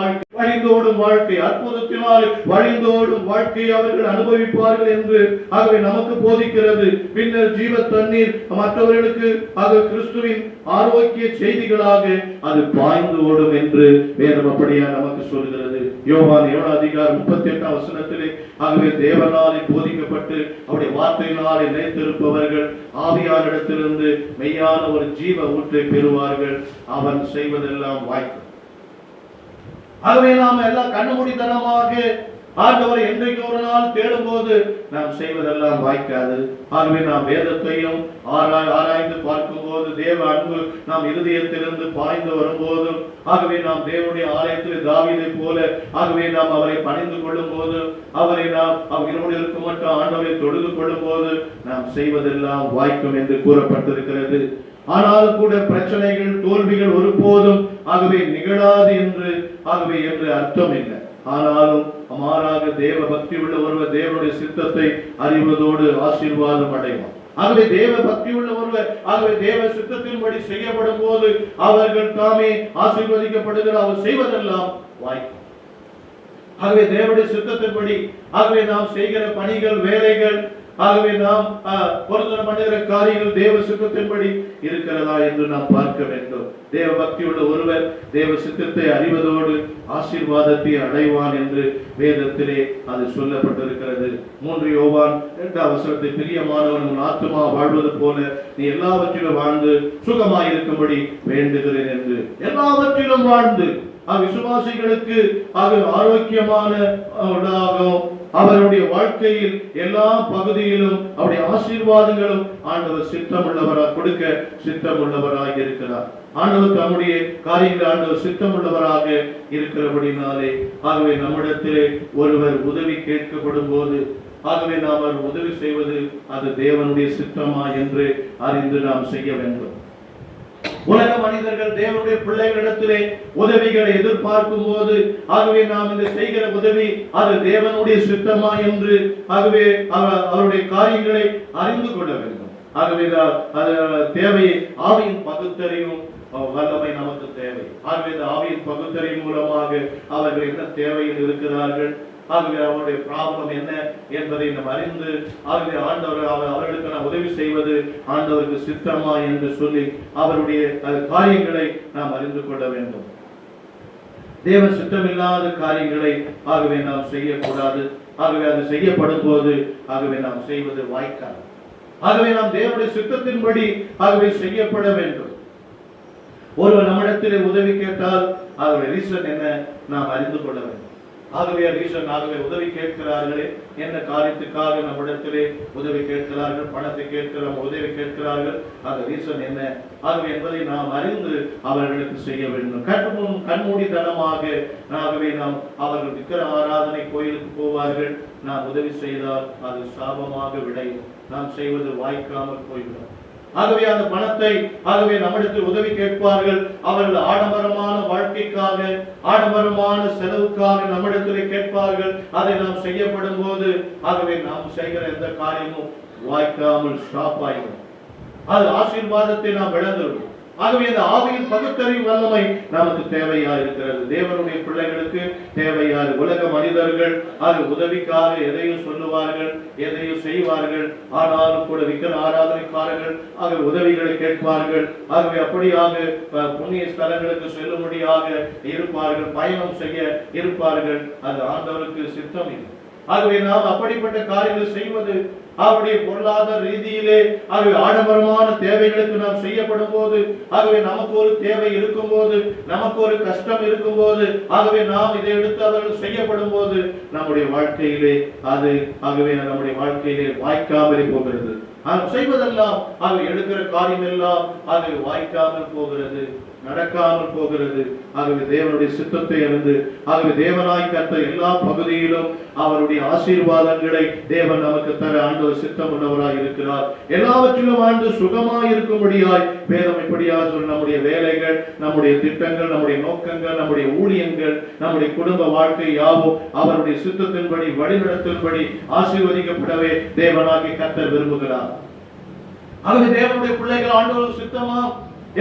வாழ்க்கை அற்புதத்தினால் வழிந்தோடும் வாழ்க்கையை அவர்கள் அனுபவிப்பார்கள் என்று ஆகவே நமக்கு போதிக்கிறது. பின்னர் ஜீவ தண்ணீர் மற்றவர்களுக்கு ஆகவே கிறிஸ்துவின் ஆரோக்கிய செய்திகளாக அது பாய்ந்து ஓடும் என்று வேதம் அப்படியா நமக்கு சொல்கிறது. யோவான் 7:38 வசனத்திலே ஆகவே தேவனாலே போதிக்கப்பட்டு அவருடைய வார்த்தையினாலே நிலைத்திருப்பவர்கள் ஆவியாரிடத்திலிருந்து மெய்யான ஒரு ஜீவ ஊற்றை பெறுவார்கள், அவன் செய்வதெல்லாம் வாய்க்கும். ஆகவே நாம் எல்லாம் கண்ணுமூடித்தனமாக ஆண்டவரை என்றைக்கு ஒரு நாள் தேடும் போது நாம் செய்வதெல்லாம் வாய்க்காது. ஆகவே நாம் வேதத்தையும் ஆராய்ந்து பார்க்கும் போது தேவ அன்பு நாம் இருதயத்திலிருந்து பாய்ந்து வரும்போது, ஆகவே நாம் தேவனுடைய ஆலயத்தில் தாவீதை போல ஆகவே நாம் அவரை பணிந்து கொள்ளும் போது, அவரை நாம் அவரோடு இருக்கும் மட்டும் ஆண்டவரை தொழுது கொள்ளும் போது நாம் செய்வதெல்லாம் வாய்க்கும் என்று கூறப்பட்டிருக்கிறது. ஆனால் கூட பிரச்சனைகள் தோல்விகள் ஒருபோதும் ஆகவே நிகழாது என்று அர்த்தம் இல்லை. ஆனாலும் மாறாக தேவ பக்தி உள்ள ஒருவர் தேவனுடைய சித்தத்தை அறிவதோடு ஆசீர்வாதம் அடைவார். ஆகவே தேவ பக்தி உள்ள ஒருவர் ஆகவே தேவ சித்தத்தின்படி செய்யப்படும் போது அவர்கள் தாமே ஆசீர்வதிக்கப்படுகிறார். அவர் செய்வதெல்லாம் வாய்க்கும். ஆகவே தேவனுடைய சித்தத்தின்படி ஆகவே நாம் செய்கிற பணிகள் வேலைகள் ஆகவே நாம் பொருத்தனை பண்ணுகிற காரியங்கள் தேவ சித்தத்தின்படி இருக்கிறதா என்று நாம் பார்க்க வேண்டும். தேவ பக்தி உள்ள ஒருவர் தேவ சித்தத்தை அறிவதோடு ஆசீர்வாதத்தை அடைவான் என்று வேதத்திலே அது சொல்லப்பட்டிருக்கிறது. 3 யோவான் 2 பிரியமானவன் உன் ஆத்துமா வாழ்வது போல நீ எல்லாவற்றிலும் வாழ்ந்து சுகமாயிருக்கும்படி வேண்டுகிறேன் என்று. எல்லாவற்றிலும் வாழ்ந்து விசுவாசிகளுக்கு ஆரோக்கியமான அவருடைய வாழ்க்கையில் எல்லா பகுதியிலும் அவருடைய ஆசீர்வாதங்களும் ஆண்டவர் சித்தமுள்ளவராக கொடுக்க சித்தமுள்ளவராக இருக்கிறார். ஆண்டவர் தம்முடைய காரியங்கள் ஆண்டவர் சித்தமுள்ளவராக இருக்கிறபடினாலே ஆகவே நம்மிடத்திலே ஒருவர் உதவி கேட்கப்படும் போது ஆகவே நாம் அவர் உதவி செய்வது அது தேவனுடைய சித்தமா என்று அறிந்து நாம் செய்ய வேண்டும். உலக மனிதர்கள் தேவனுடைய பிள்ளைகளிடத்திலே உதவிகளை எதிர்பார்க்கும் போது ஆகவே நாம் இந்த செய்கிற உதவி அது தேவனுடைய சித்தமா என்று ஆகவே அவருடைய காரியங்களை அறிந்து கொள்ள வேண்டும். ஆகவே தேவை ஆவியின் பகுத்தறிவும் வல்லமை நமக்கு தேவை. ஆகவே இந்த ஆவியின் பகுத்தறிவு மூலமாக அவர்கள் என்ன தேவையில் இருக்கிறார்கள், ஆகவே அவருடைய ப்ராப்ளம் என்ன என்பதை நாம் அறிந்து ஆகவே ஆண்டவர் அவர்களுக்கு நாம் உதவி செய்வது ஆண்டவருக்கு சித்தமா என்று சொல்லி அவருடைய காரியங்களை நாம் அறிந்து கொள்ள வேண்டும். தேவ சித்தமில்லாத காரியங்களை ஆகவே நாம் செய்யக்கூடாது. ஆகவே அது செய்யப்படும் போது ஆகவே நாம் செய்வது வாய்க்காது. ஆகவே நாம் தேவனுடைய சித்தத்தின்படி ஆகவே செய்யப்பட வேண்டும். ஒருவர் நம்மிடத்திலே உதவி கேட்டால் அதனுடைய ரீசன் என்ன நாம் அறிந்து கொள்ள வேண்டும். ஆகவே ரீசன் ஆகவே உதவி கேட்கிறார்களே என்ன காரியத்துக்காக நம்மிடத்திலே உதவி கேட்கிறார்கள், பணத்தை கேட்கிறோம், உதவி கேட்கிறார்கள், அது ரீசன் என்ன ஆகவே என்பதை நாம் அறிந்து அவர்களுக்கு செய்ய வேண்டும். கண்மூடித்தனமாக ஆகவே நாம் அவர்கள் விக்கிர ஆராதனை கோயிலுக்கு போவார்கள், நாம் உதவி செய்தால் அது சாபமாக விடையும், நாம் செய்வது வாய்க்காமல் போய்விடும். ஆகவே அந்த பணத்தை ஆகவே நம்மிடத்தில் உதவி கேட்பார்கள். அவர்கள் ஆடம்பரமான வாழ்க்கைக்காக, ஆடம்பரமான செலவுக்காக நம்மிடத்திலே கேட்பார்கள். அதை நாம் செய்யப்படும் போது ஆகவே நாம் செய்கிற எந்த காரியமும் வாய்க்காமல் ஸ்டாப் ஆகிடும். அது ஆசீர்வாதத்தை நாம் இழந்துவிடும். ஆகவே இந்த ஆவியின் பகுத்தறிவு வல்லமை நமக்கு தேவையா இருக்கிறது. தேவனுடைய பிள்ளைகளுக்கு தேவையாது. உலக மனிதர்கள் அது உதவிக்காக எதையும் சொல்லுவார்கள், எதையும் செய்வார்கள். ஆனாலும் கூட விக்கிர ஆராதனைக்காரர்கள் ஆக உதவிகளை கேட்பார்கள். ஆகவே அப்படியாக புண்ணிய ஸ்தலங்களுக்கு செல்லும்படியாக இருப்பார்கள், பயணம் செய்ய இருப்பார்கள். அது ஆண்டவருக்கு சித்தம் இல்லை. ஆகவே நாம் அப்படிப்பட்ட காரியங்களை செய்வது அவருடைய பொருளாதார ரீதியிலே ஆகவே ஆடம்பரமான தேவைகளுக்கு நாம் செய்யப்படும் போது, ஆகவே நமக்கு ஒரு தேவை இருக்கும் போது, நமக்கு ஒரு கஷ்டம் இருக்கும் போது, ஆகவே நாம் இதை எடுத்து அவர்கள் செய்யப்படும் போது நம்முடைய வாழ்க்கையிலே அது ஆகவே நம்முடைய வாழ்க்கையிலே வாய்க்காமலே போகிறது. செய்வதெல்லாம் ஆகவே எடுக்கிற காரியம் எல்லாம் ஆகவே வாய்க்காமல் போகிறது, நடக்காமல் போகிறது. ஆகவே தேவனுடைய சித்தத்தை அறிந்து ஆகவே தேவனாய் கர்த்தர் எல்லா பகுதியிலும் அவருடைய ஆசீர்வாதங்களை தேவன் நமக்கு தர ஆண்டவர் சித்தம் உள்ளவராய் இருக்கிறார். எல்லாவற்றிலும் ஆண்டு சுகமாய் இருக்கும்படியாய் வேதம் இப்படியா சொல். நம்முடைய வேலைகள், நம்முடைய திட்டங்கள், நம்முடைய நோக்கங்கள், நம்முடைய ஊழியங்கள், நம்முடைய குடும்ப வாழ்க்கை யாவும் அவருடைய சித்தத்தின்படி வழிநடத்தின்படி ஆசீர்வதிக்கப்படவே தேவனாகி கர்த்தர் விரும்புகிறார். ஆகவே தேவனுடைய பிள்ளைகள் ஆண்டவர் சித்தமா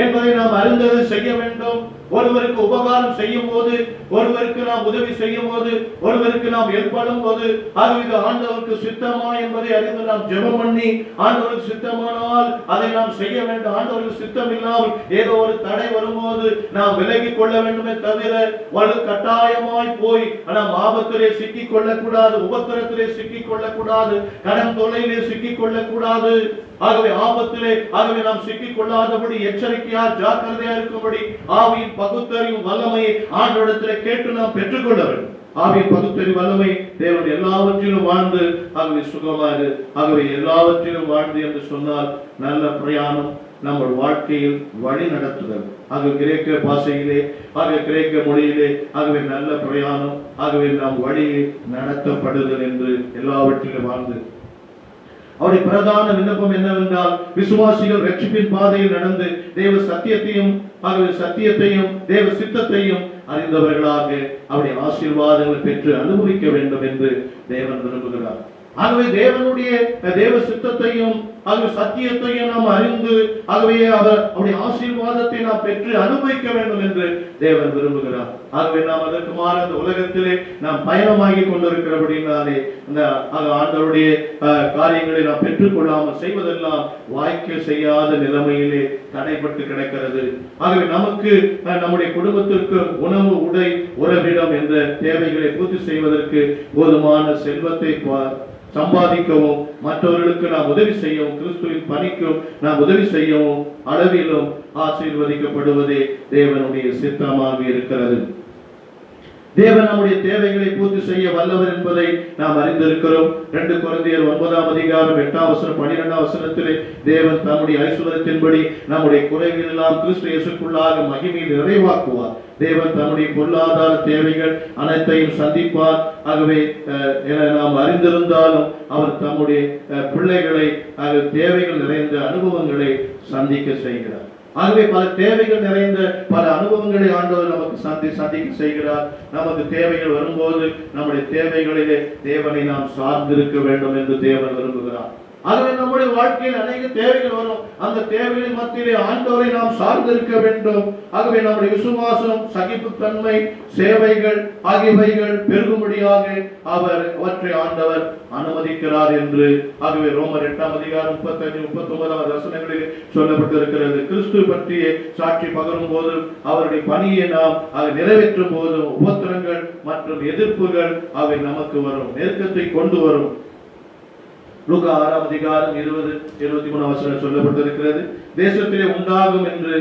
என்பதை நாம் அறிந்தது செய்ய வேண்டும். ஒருவருக்கு உபகாரம் செய்யும் போது, ஒருவருக்கு நாம் உதவி செய்யும் போது, ஒருவருக்கு நாம் ஏற்படும் போது ஆகவே ஆண்டவருக்கு சித்தமா என்பதை அறிந்து நாம் ஜெபம் பண்ணி ஆண்டவருக்கு சித்தமானால் அதை நாம் செய்ய வேண்டும். ஆண்டவருக்கு சித்தம் இல்லாமல் ஏதோ ஒரு தடை வரும்போது நாம் விலகிக் கொள்ள வேண்டுமே தவிர வலு கட்டாயமாய் போய் நாம் ஆபத்திலே சிக்கிக் கொள்ளக்கூடாது, உபத்திரத்திலே சிக்கிக் கொள்ளக்கூடாது, கடன் தொல்லையிலே சிக்கிக் கொள்ளக்கூடாது. ஆகவே ஆபத்திலே ஆகவே நாம் சிக்கிக் கொள்ளாதபடி எச்சரிக்கையா ஜாக்கிரதையா இருக்கும்படி ஆவியின் பகுத்தறிவு வல்லமையை ஆண்டவரிடத்திலே கேட்டு நாம் பெற்றுக்கொள்ள வேண்டும். ஆவியின் பகுத்தறிவு வல்லமை தேவன் எல்லாவற்றிலும் வாழ்ந்து ஆகவே சுகமாறு ஆகவே எல்லாவற்றிலும் வாழ்ந்து என்று சொன்னால் நல்ல பிரயாணம் நம்ம வாழ்க்கையில் வழி நடத்துதல். ஆகவே கிரேக்க பாஷையிலே ஆகவே கிரேக்க மொழியிலே ஆகவே நல்ல பிரயாணம் ஆகவே நாம் வழியில் நடத்தப்படுதல் என்று எல்லாவற்றிலும் வாழ்ந்து அவருடைய பிரதான விண்ணப்பம் என்னவென்றால் விசுவாசிகள் ரட்சிப்பின் பாதையில் நடந்து தேவ சத்தியத்தையும் ஆகவே சத்தியத்தையும் தேவ சித்தத்தையும் அறிந்தவர்களாக அவருடைய ஆசீர்வாதங்களை பெற்று அனுபவிக்க வேண்டும் என்று தேவன் விரும்புகிறார். ஆகவே தேவனுடைய தேவ சித்தத்தையும் ஆகவே சத்தியத்தையும் நாம் அறிந்து ஆகவே அவருடைய ஆசீர்வாதத்தை நாம் பெற்று அனுபவிக்க வேண்டும் என்று தேவன் விரும்புகிறார். ஆகவே நாம் அதற்கு மாற இந்த உலகத்திலே நாம் பயணமாகி கொண்டிருக்கிறபடினாலே இந்த ஆண்டவருடைய காரியங்களை நாம் பெற்றுக்கொள்ளாமல் செய்வதெல்லாம் வாய்க்க செய்யாத நிலைமையிலே தடைப்பட்டு கிடக்கிறது. ஆகவே நமக்கு நம்முடைய குடும்பத்திற்கு உணவு, உடை, உறவிடம் என்ற தேவைகளை பூர்த்தி செய்வதற்கு போதுமான செல்வத்தை சம்பாதிக்கவும், மற்றவர்களுக்கு நாம் உதவி செய்யவும், கிறிஸ்துவின் பணிக்கும் நாம் உதவி செய்யவும் அளவிலும் ஆசீர்வதிக்கப்படுவதே தேவனுடைய சித்தமாக இருக்கிறது. தேவன் நம்முடைய தேவைகளை பூர்த்தி செய்ய வல்லவர் என்பதை நாம் அறிந்திருக்கிறோம். 2 கொரிந்தியர் 9:8-12 தேவன் தம்முடைய ஐசுவரியத்தின்படி நம்முடைய குறைகள் எல்லாம் கிறிஸ்து இயேசுக்குள்ளாக மகிமையில் நிறைவாக்குவார். தேவன் தம்முடைய பொருளாதார தேவைகள் அனைத்தையும் சந்திப்பார். ஆகவே நாம் அறிந்திருந்தாலும் அவர் தம்முடைய பிள்ளைகளை தேவைகள் நிறைந்த அனுபவங்களை சந்திக்க செய்கிறார். ஆகவே பல தேவைகள் நிறைந்த பல அனுபவங்களை ஆண்டவர் நமக்கு சந்திக்க செய்கிறார். நமக்கு தேவைகள் வரும்போது நம்முடைய தேவைகளிலே தேவனை நாம் சார்ந்திருக்க வேண்டும் என்று தேவன் விரும்புகிறார். ஆகவே நம்முடைய வாழ்க்கையில் அநேக தேவைகள் வரும். அந்த தேவைகளின் மத்தியிலே ஆண்டவரை நாம் சார்ந்திருக்க வேண்டும். ஆகவே நம்முடைய விசுவாசம், சகிப்புத்தன்மை, சேவைகள் ஆகியவைகள் பெருகும்படியாக அவற்றை ஆண்டவர் அனுமதிக்கிறார் என்று ஆகவே ரோமர் 8:35-39 சொல்லப்பட்டிருக்கிறது. கிறிஸ்து பற்றிய சாட்சி பகரும் போது அவருடைய பணியை நாம் நிறைவேற்றும் போது உபத்திரங்கள் மற்றும் எதிர்ப்புகள் அவை நமக்கு வரும், நெருக்கத்தை கொண்டு வரும். லூக்கா 6:20-23 சொல்லப்பட்டிருக்கிறது. தேசத்திலே உண்டாகும் என்று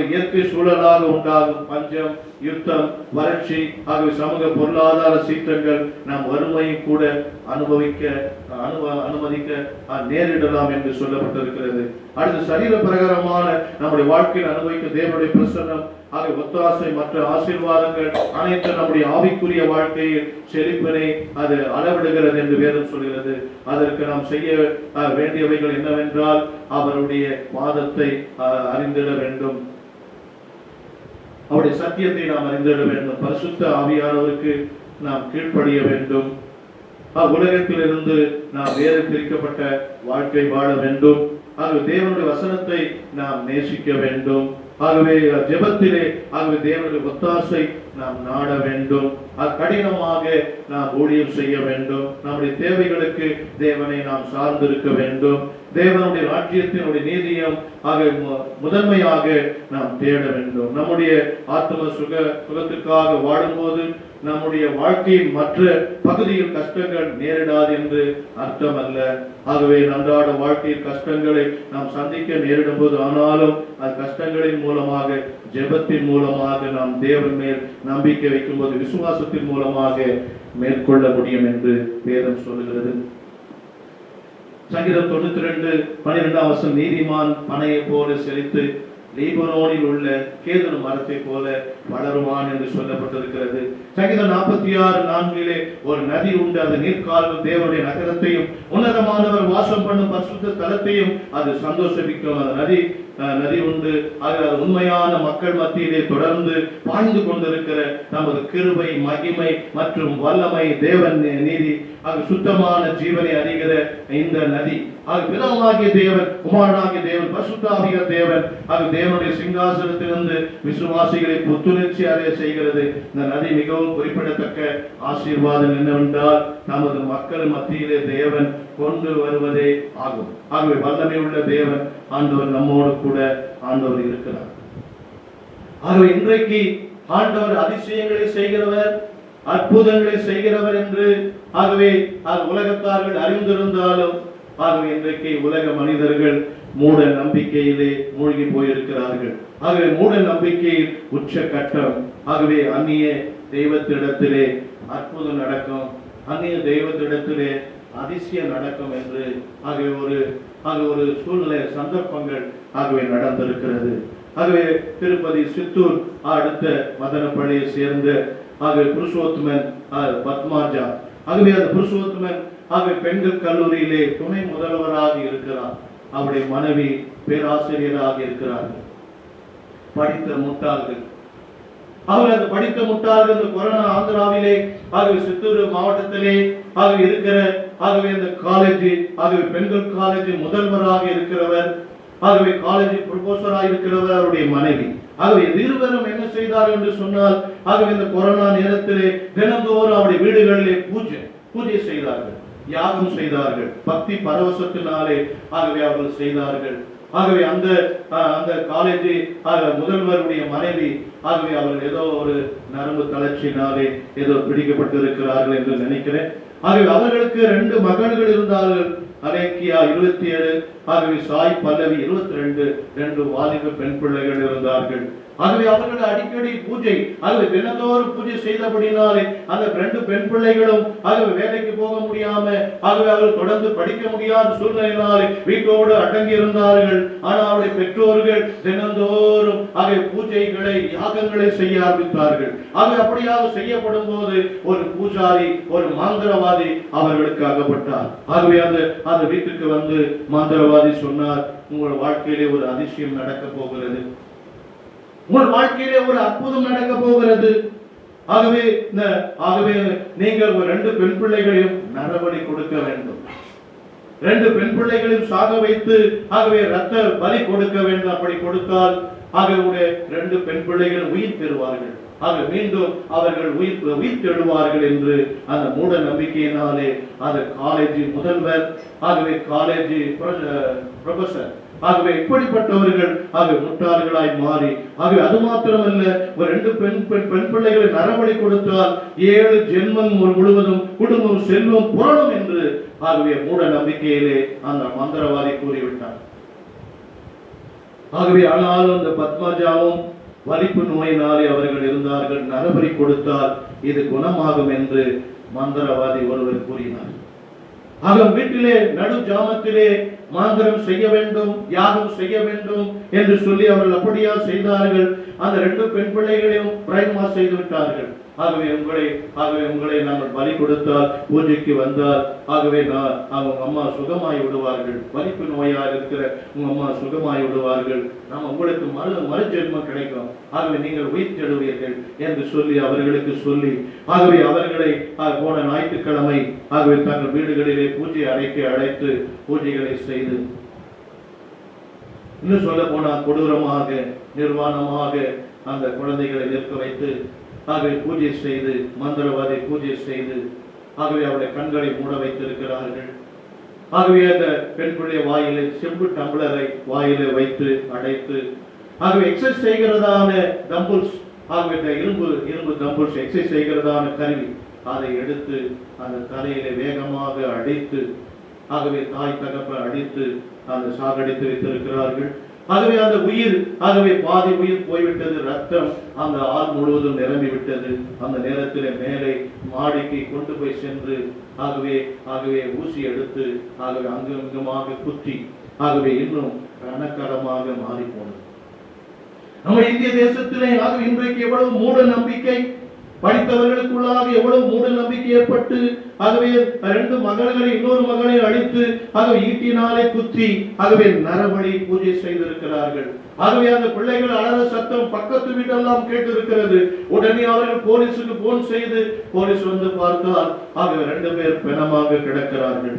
இயற்கை சூழலாக உண்டாகும் பஞ்சம், யுத்தம், வறட்சி ஆகிய சமூக பொருளாதார சீற்றங்கள் நாம் வறுமையை கூட அனுபவிக்க அனுமதிக்க நேரிடலாம் என்று சொல்லப்பட்டிருக்கிறது. அடுத்து சரீர பிரகாரமான நம்முடைய வாழ்க்கையில் அனுபவிக்க தேவனுடைய பிரசன்னம் ஆகிய ஒத்தாசை மற்ற ஆசீர்வாதங்கள் அனைத்து நம்முடைய ஆவிக்குரிய வாழ்க்கையில் செழிப்பினை அது அளவிடுகிறது என்று வேதம் சொல்கிறது. அதற்கு நாம் செய்ய வேண்டியவைகள் என்னவென்றால் அவருடைய வாதத்தை அறிந்திட வேண்டும், அவருடைய சத்தியத்தை நாம் அறிந்திட வேண்டும், பரிசுத்த ஆவியானவருக்கு நாம் கீழ்ப்படிய வேண்டும், உலகத்திலிருந்து நாம் வேறு பிரிக்கப்பட்ட வாழ்க்கை வாழ வேண்டும், ஆகவே தேவனுடைய வசனத்தை நாம் நேசிக்க வேண்டும், ஆகவே ஜெபத்திலே ஆகவே தேவனுடைய ஒத்தாசை நாம் நாட வேண்டும், கடினமாக நாம் ஊழியம் செய்ய வேண்டும், நம்முடைய தேவைகளுக்கு தேவனை நாம் சார்ந்திருக்க வேண்டும், தேவனுடைய ராஜ்யத்தினுடைய நீதியம் ஆக முதன்மையாக நாம் தேட வேண்டும். நம்முடைய ஆத்ம சுகத்துக்காக வாழும்போது நம்முடைய வாழ்க்கையின் மற்ற பகுதியில் கஷ்டங்கள் நேரிடாது என்று அர்த்தம் அல்ல. ஆகவே அன்றாட வாழ்க்கையில் கஷ்டங்களை நாம் சந்திக்க நேரிடும் போது ஆனாலும் அது கஷ்டங்களின் மூலமாக ஜெபத்தின் மூலமாக நாம் தேவன் மேல் நம்பிக்கை வைக்கும் போது விசுவாசத்தின் மூலமாக மேற்கொள்ள முடியும் என்று வேதம் சொல்லுகிறது. சங்கீதம் 92:12 நீதிமான் பனையை போல செழித்து லீபனோனில் உள்ள கேதுரு மரத்தை போல வளருவான் என்று சொல்லப்பட்டிருக்கிறது. சங்கீதம் 46:4 ஒரு நதி உண்டு, அது நீர்க்கால்கள் தேவனுடைய நகரத்தையும் உன்னதமானவர் வாசம் பண்ணும் பரிசுத்த ஸ்தலத்தையும் அது சந்தோஷிக்கும். அந்த நதி உண்டு, அது உண்மையான மக்கள் மத்தியிலே தொடர்ந்து வாழ்ந்து கொண்டிருக்கிற நமது கிருபை மகிமை மற்றும் வல்லமை தேவன் நீதி அது சுத்தமான ஜீவனை அறிகிற இந்த நதி அது பிதாவாகிய தேவன் குமாரனாகிய தேவன் பரிசுத்த தேவன் அது தேவனுடைய சிங்காசனத்திலிருந்து விசுவாசிகளை புத்துணர்ச்சி அடைய செய்கிறது. இந்த நதி மிகவும் குறிப்பிடத்தக்க ஆசீர்வாதம் என்னவென்றால் நமது மக்கள் மத்தியிலே தேவன் கொண்டு வருவதே ஆகும். ஆகவே வல்லமை உள்ள தேவன் ஆண்டவர் நம்மோடு கூட ஆண்டவர் இருக்கிறார். ஆகவே இன்றைக்கு ஆண்டவர் அதிசயங்களை செய்கிறவர், அற்புதங்களை செய்கிறவர் என்று ஆகவே உலகத்தார்கள் அறிந்திருந்தாலும் ஆகவே இன்றைக்கு உலக மனிதர்கள் மூட நம்பிக்கையிலே மூழ்கி போயிருக்கிறார்கள். ஆகவே மூட நம்பிக்கையில் உச்ச கட்டம். ஆகவே அந்நிய தெய்வத்திடத்திலே அற்புதம் நடக்கும், அந்நிய தெய்வத்திடத்திலே அதிசயம் நடக்கும் என்று ஆகவே ஒரு சூழ்நிலை சந்தர்ப்பங்கள் ஆகவே நடந்திருக்கிறது. ஆகவே திருப்பதி சித்தூர் அடுத்த மதனப்பள்ளியை சேர்ந்த ஆகவே புருஷோத்தமன் பத்மாஜா ஆகவே அந்த புருஷோத்தமன் ஆகவே பெண்கள் கல்லூரியிலே துணை முதல்வராக இருக்கிறார். அவருடைய மனைவி பேராசிரியராக இருக்கிறார்கள். படித்த முட்டாள்கள் அவர் அந்த படித்த முட்டாள்கள் இந்த கொரோனா ஆந்திராவிலே ஆகவே சித்தூர் மாவட்டத்திலே ஆகவே இருக்கிற ஆகவே இந்த காலேஜ் ஆகவே பெண்கள் காலேஜ் முதல்வராக இருக்கிறவர், ஆகவே காலேஜ் ப்ரொஃபஸராக இருக்கிறவர் அவருடைய மனைவி. ஆகவே இருவரும் என்ன செய்தார்கள் என்று சொன்னால் ஆகவே இந்த கொரோனா நேரத்திலே தினந்தோறும் அவருடைய வீடுகளிலே பூஜை செய்தார்கள், யாகம் செய்தார்கள், பக்தி பரவசத்தினாலே ஆகவே அவர்கள் செய்தார்கள். ஆகவே அந்த காலேஜ் முதல்வருடைய மனைவி ஆகவே அவர்கள் ஏதோ ஒரு நரம்பு தளர்ச்சியினாலே ஏதோ பிடிக்கப்பட்டிருக்கிறார்கள் என்று நினைக்கிறேன். ஆகவே அவர்களுக்கு 2 மகன்கள் இருந்தார்கள். அலேக்கியா 27, ஆகவே சாய் பல்லவி 22, 2 வாலிப பெண் பிள்ளைகள் இருந்தார்கள். ஆகவே அவர்கள் அடிக்கடி பூஜை ஆகவே தினந்தோறும் பூஜை செய்தபடினாலே அந்த 2 பெண் பிள்ளைகளும் ஆகவே வேலைக்கு போக முடியாம ஆகவே அவர்கள் தொடர்ந்து படிக்க முடியாத சூழ்நிலையினாலே வீட்டோடு அடங்கி இருந்தார்கள். ஆனால் அவருடைய பெற்றோர்கள் தினந்தோறும் ஆகவே பூஜைகளை யாகங்களை செய்ய ஆரம்பித்தார்கள். ஆகவே அப்படியாக செய்யப்படும் போது ஒரு பூஜாரி ஒரு மாந்திரவாதி அவர்களுக்கு அகப்பட்டார். ஆகவே அந்த வீட்டுக்கு வந்து மாந்திரவாதி சொன்னார், உங்கள் வாழ்க்கையிலே ஒரு அதிசயம் நடக்க போகிறது, உங்கள் வாழ்க்கையிலே ஒரு அற்புதம் நடக்க போகிறது. ஆகவே நீங்கள் 2 பெண் பிள்ளைகளையும் நரபலி கொடுக்க வேண்டும், 2 பெண் பிள்ளைகளையும் சாக வைத்து ஆகவே ரத்த பலி கொடுக்க வேண்டும். அப்படி கொடுத்தால் ஆகவே 2 பெண் பிள்ளைகள் உயிர் பெறுவார்கள், ஆக மீண்டும் அவர்கள் உயிர் தெழுவார்கள் என்று அந்த மூட நம்பிக்கையினாலே அந்த காலேஜ் முதல்வர் ஆகவே காலேஜ் ப்ரொஃபசர் ஆகவே இப்படிப்பட்டவர்கள் ஆகவே முட்டாள்களாய் மாறி ஆகவே அது மாத்திரமல்ல ஒரு 2 பெண் பிள்ளைகளை நரபலி கொடுத்தால் 7 ஜென்மம் முழுவதும் குடும்பம் செல்வம் புரளும் என்று ஆகவே மூட நம்பிக்கையிலே அந்த மந்திரவாதி கூறிவிட்டார். ஆகவே ஆனாலும் அந்த பத்மஜாவும் வலிப்பு நோயினாலே அவர்கள் இருந்தார்கள். நரபலி கொடுத்தால் இது குணமாகும் என்று மந்திரவாதி ஒருவர் கூறினார். ஆக வீட்டிலே நடு ஜாமத்திலே மாந்திரம் செய்ய வேண்டும், யாகம் செய்ய வேண்டும் என்று சொல்லி அவர்கள் அப்படியா செய்தார்கள். அந்த 2 பெண் பிள்ளைகளையும் பிரைன் வாஷ் செய்து விட்டார்கள். ஆகவே உங்களை நாங்கள் பலி கொடுத்தால், பூஜைக்கு வந்தால், ஆகவே அவங்க அம்மா சுகமாய் விடுவார்கள். வலிப்பு நோயா இருக்கிற உங்க அம்மா சுகமாய் விடுவார்கள். நாம் உங்களுக்கு மறுஜென்மம் கிடைக்கும். ஆகவே நீங்கள் உயிர் தெழுவீர்கள் என்று சொல்லி அவர்களுக்கு சொல்லி, ஆகவே அவர்களை போன ஞாயிற்றுக்கிழமை ஆகவே தங்கள் வீடுகளிலே பூஜை அறைக்கு அழைத்து பூஜைகளை செய்து, இன்னும் சொல்ல போனா கொடூரமாக நிர்வாணமாக அந்த குழந்தைகளை நிற்க வைத்து ஆகவே பூஜை செய்து, மந்திரவாதி பூஜை செய்து, ஆகவே அவருடைய கண்களை மூட வைத்திருக்கிறார்கள். ஆகவே அந்த பெண் பிள்ளை வாயிலே செம்பு டம்ளரை வாயிலே வைத்து அடைத்து, ஆகவே எக்ஸசைஸ் செய்கிறதான டம்பிள்ஸ், ஆகவே இரும்பு டம்பிள்ஸ் எக்ஸசைஸ் செய்கிறதான கருவி, அதை எடுத்து அந்த தலையிலே வேகமாக அடித்து, ஆகவே தாய் தகப்ப அடித்து அந்த சாகடித்து வைத்திருக்கிறார்கள். ஆகவே அந்த உயிர், ஆகவே பாதி உயிர் போய்விட்டது. ரத்தம் அந்த ஆள் முழுவதும் நிரம்பி விட்டது. அந்த நேரத்தில் மேலே மாடிக்கு கொண்டு போய் சென்று ஆகவே ஊசி எடுத்து ஆகவே அங்குமாக குத்தி ஆகவே இன்னும் ரணக்கரமாக மாறி போனது. நம்ம இந்திய தேசத்திலே ஆகவே இன்றைக்கு எவ்வளவு மூட நம்பிக்கை, படித்தவர்களுக்குள்ளாக எவ்வளவு மூட நம்பிக்கை ஏற்பட்டு, ஆகவே 2 மகள்களை இன்னொரு மகளை அழித்து ஆகவே ஈட்டினாலே குத்தி ஆகவே நரபலி பூஜை செய்திருக்கிறார்கள். ஆகவே அந்த பிள்ளைகள் அழற சத்தம் பக்கத்து வீட்டெல்லாம் கேட்டிருக்கிறது. உடனே அவர்கள் போலீஸுக்கு போன் செய்து, போலீஸ் வந்து பார்த்தால் ஆகவே 2 பேர் பிணமாக கிடக்கிறார்கள்.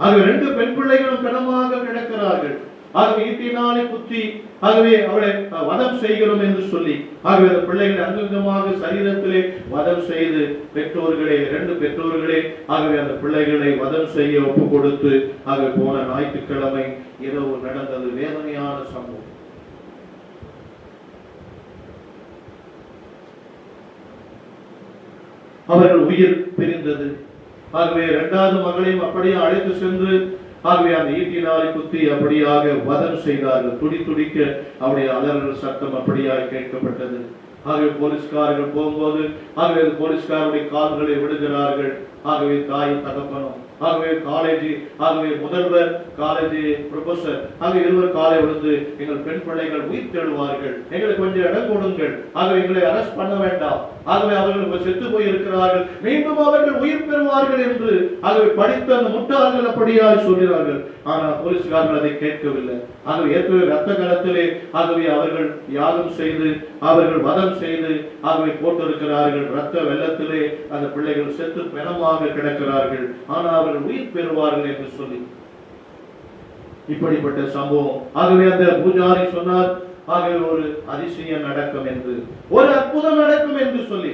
ஆகவே 2 பெண் பிள்ளைகளும் பிணமாக கிடக்கிறார்கள். ஆகவே ஈட்டினாலே குத்தி ஆகவே அவளை வதம் செய்கிறோம் என்று சொல்லி ஆகவே அந்த பிள்ளைகளை அங்கங்கமாக சரீரத்திலே வதம் செய்து பெற்றோர்களே 2 பெற்றோர்களே ஆகவே அந்த பிள்ளைகளை வதம் செய்ய ஒப்பு கொடுத்து ஆகவே போன ஞாயிற்றுக்கிழமை இரவு நடந்தது வேதனையான சம்பவம். அவர்கள் உயிர் பிரிந்தது. ஆகவே 2வது மகளையும் அப்படியே அழைத்து சென்று ஆகவே அந்த ஈட்டினாலை குத்தி அப்படியாக வதம் செய்தார்கள். துடிக்க அவருடைய அலறல் சத்தம் அப்படியாக கேட்கப்பட்டது. ஆகவே போலீஸ்காரர்கள் போகும்போது ஆகவே போலீஸ்காரருடைய கால்களை விடுகிறார்கள். ஆகவே தாய் தகப்பனும் ஆகவே காலேஜ் ஆகவே முதல்வர் காலேஜ் ப்ரொஃபசர் ஆகவே இருவர் காலை விழுந்து, எங்கள் பெண் பிள்ளைகள் உயிர் தேடுவார்கள், எங்களுக்கு கொஞ்சம் இடம் கொடுங்கள், ஆகவே எங்களை அரெஸ்ட் பண்ண வேண்டாம், ஆகவே அவர்கள் செத்து போய் இருக்கிறார்கள், மீண்டும் அவர்கள் உயிர் பெறுவார்கள் என்று ஆகவே படித்த அந்த முட்டாள்கள் அப்படியாக சொல்கிறார்கள். ஆனால் போலீஸ்காரர்கள் அதை கேட்கவில்லை. ஆகவே ஏற்கனவே ரத்த களத்திலே ஆகவே அவர்கள் யாகம் செய்து அவர்கள் வதம் செய்து ஆகவே போட்டிருக்கிறார்கள். ரத்த வெள்ளத்திலே அந்த பிள்ளைகள் செத்து பிணமாக கிடக்கிறார்கள். ஆனால் அவர்கள் உயிர் பெறுவார்கள் என்று சொல்லி இப்படிப்பட்ட சம்பவம். ஆகவே அந்த பூஜாரி சொன்னார், ஆகவே ஒரு அதிசயம் நடக்கும் என்று, ஒரு அற்புதம் நடக்கும் என்று சொல்லி.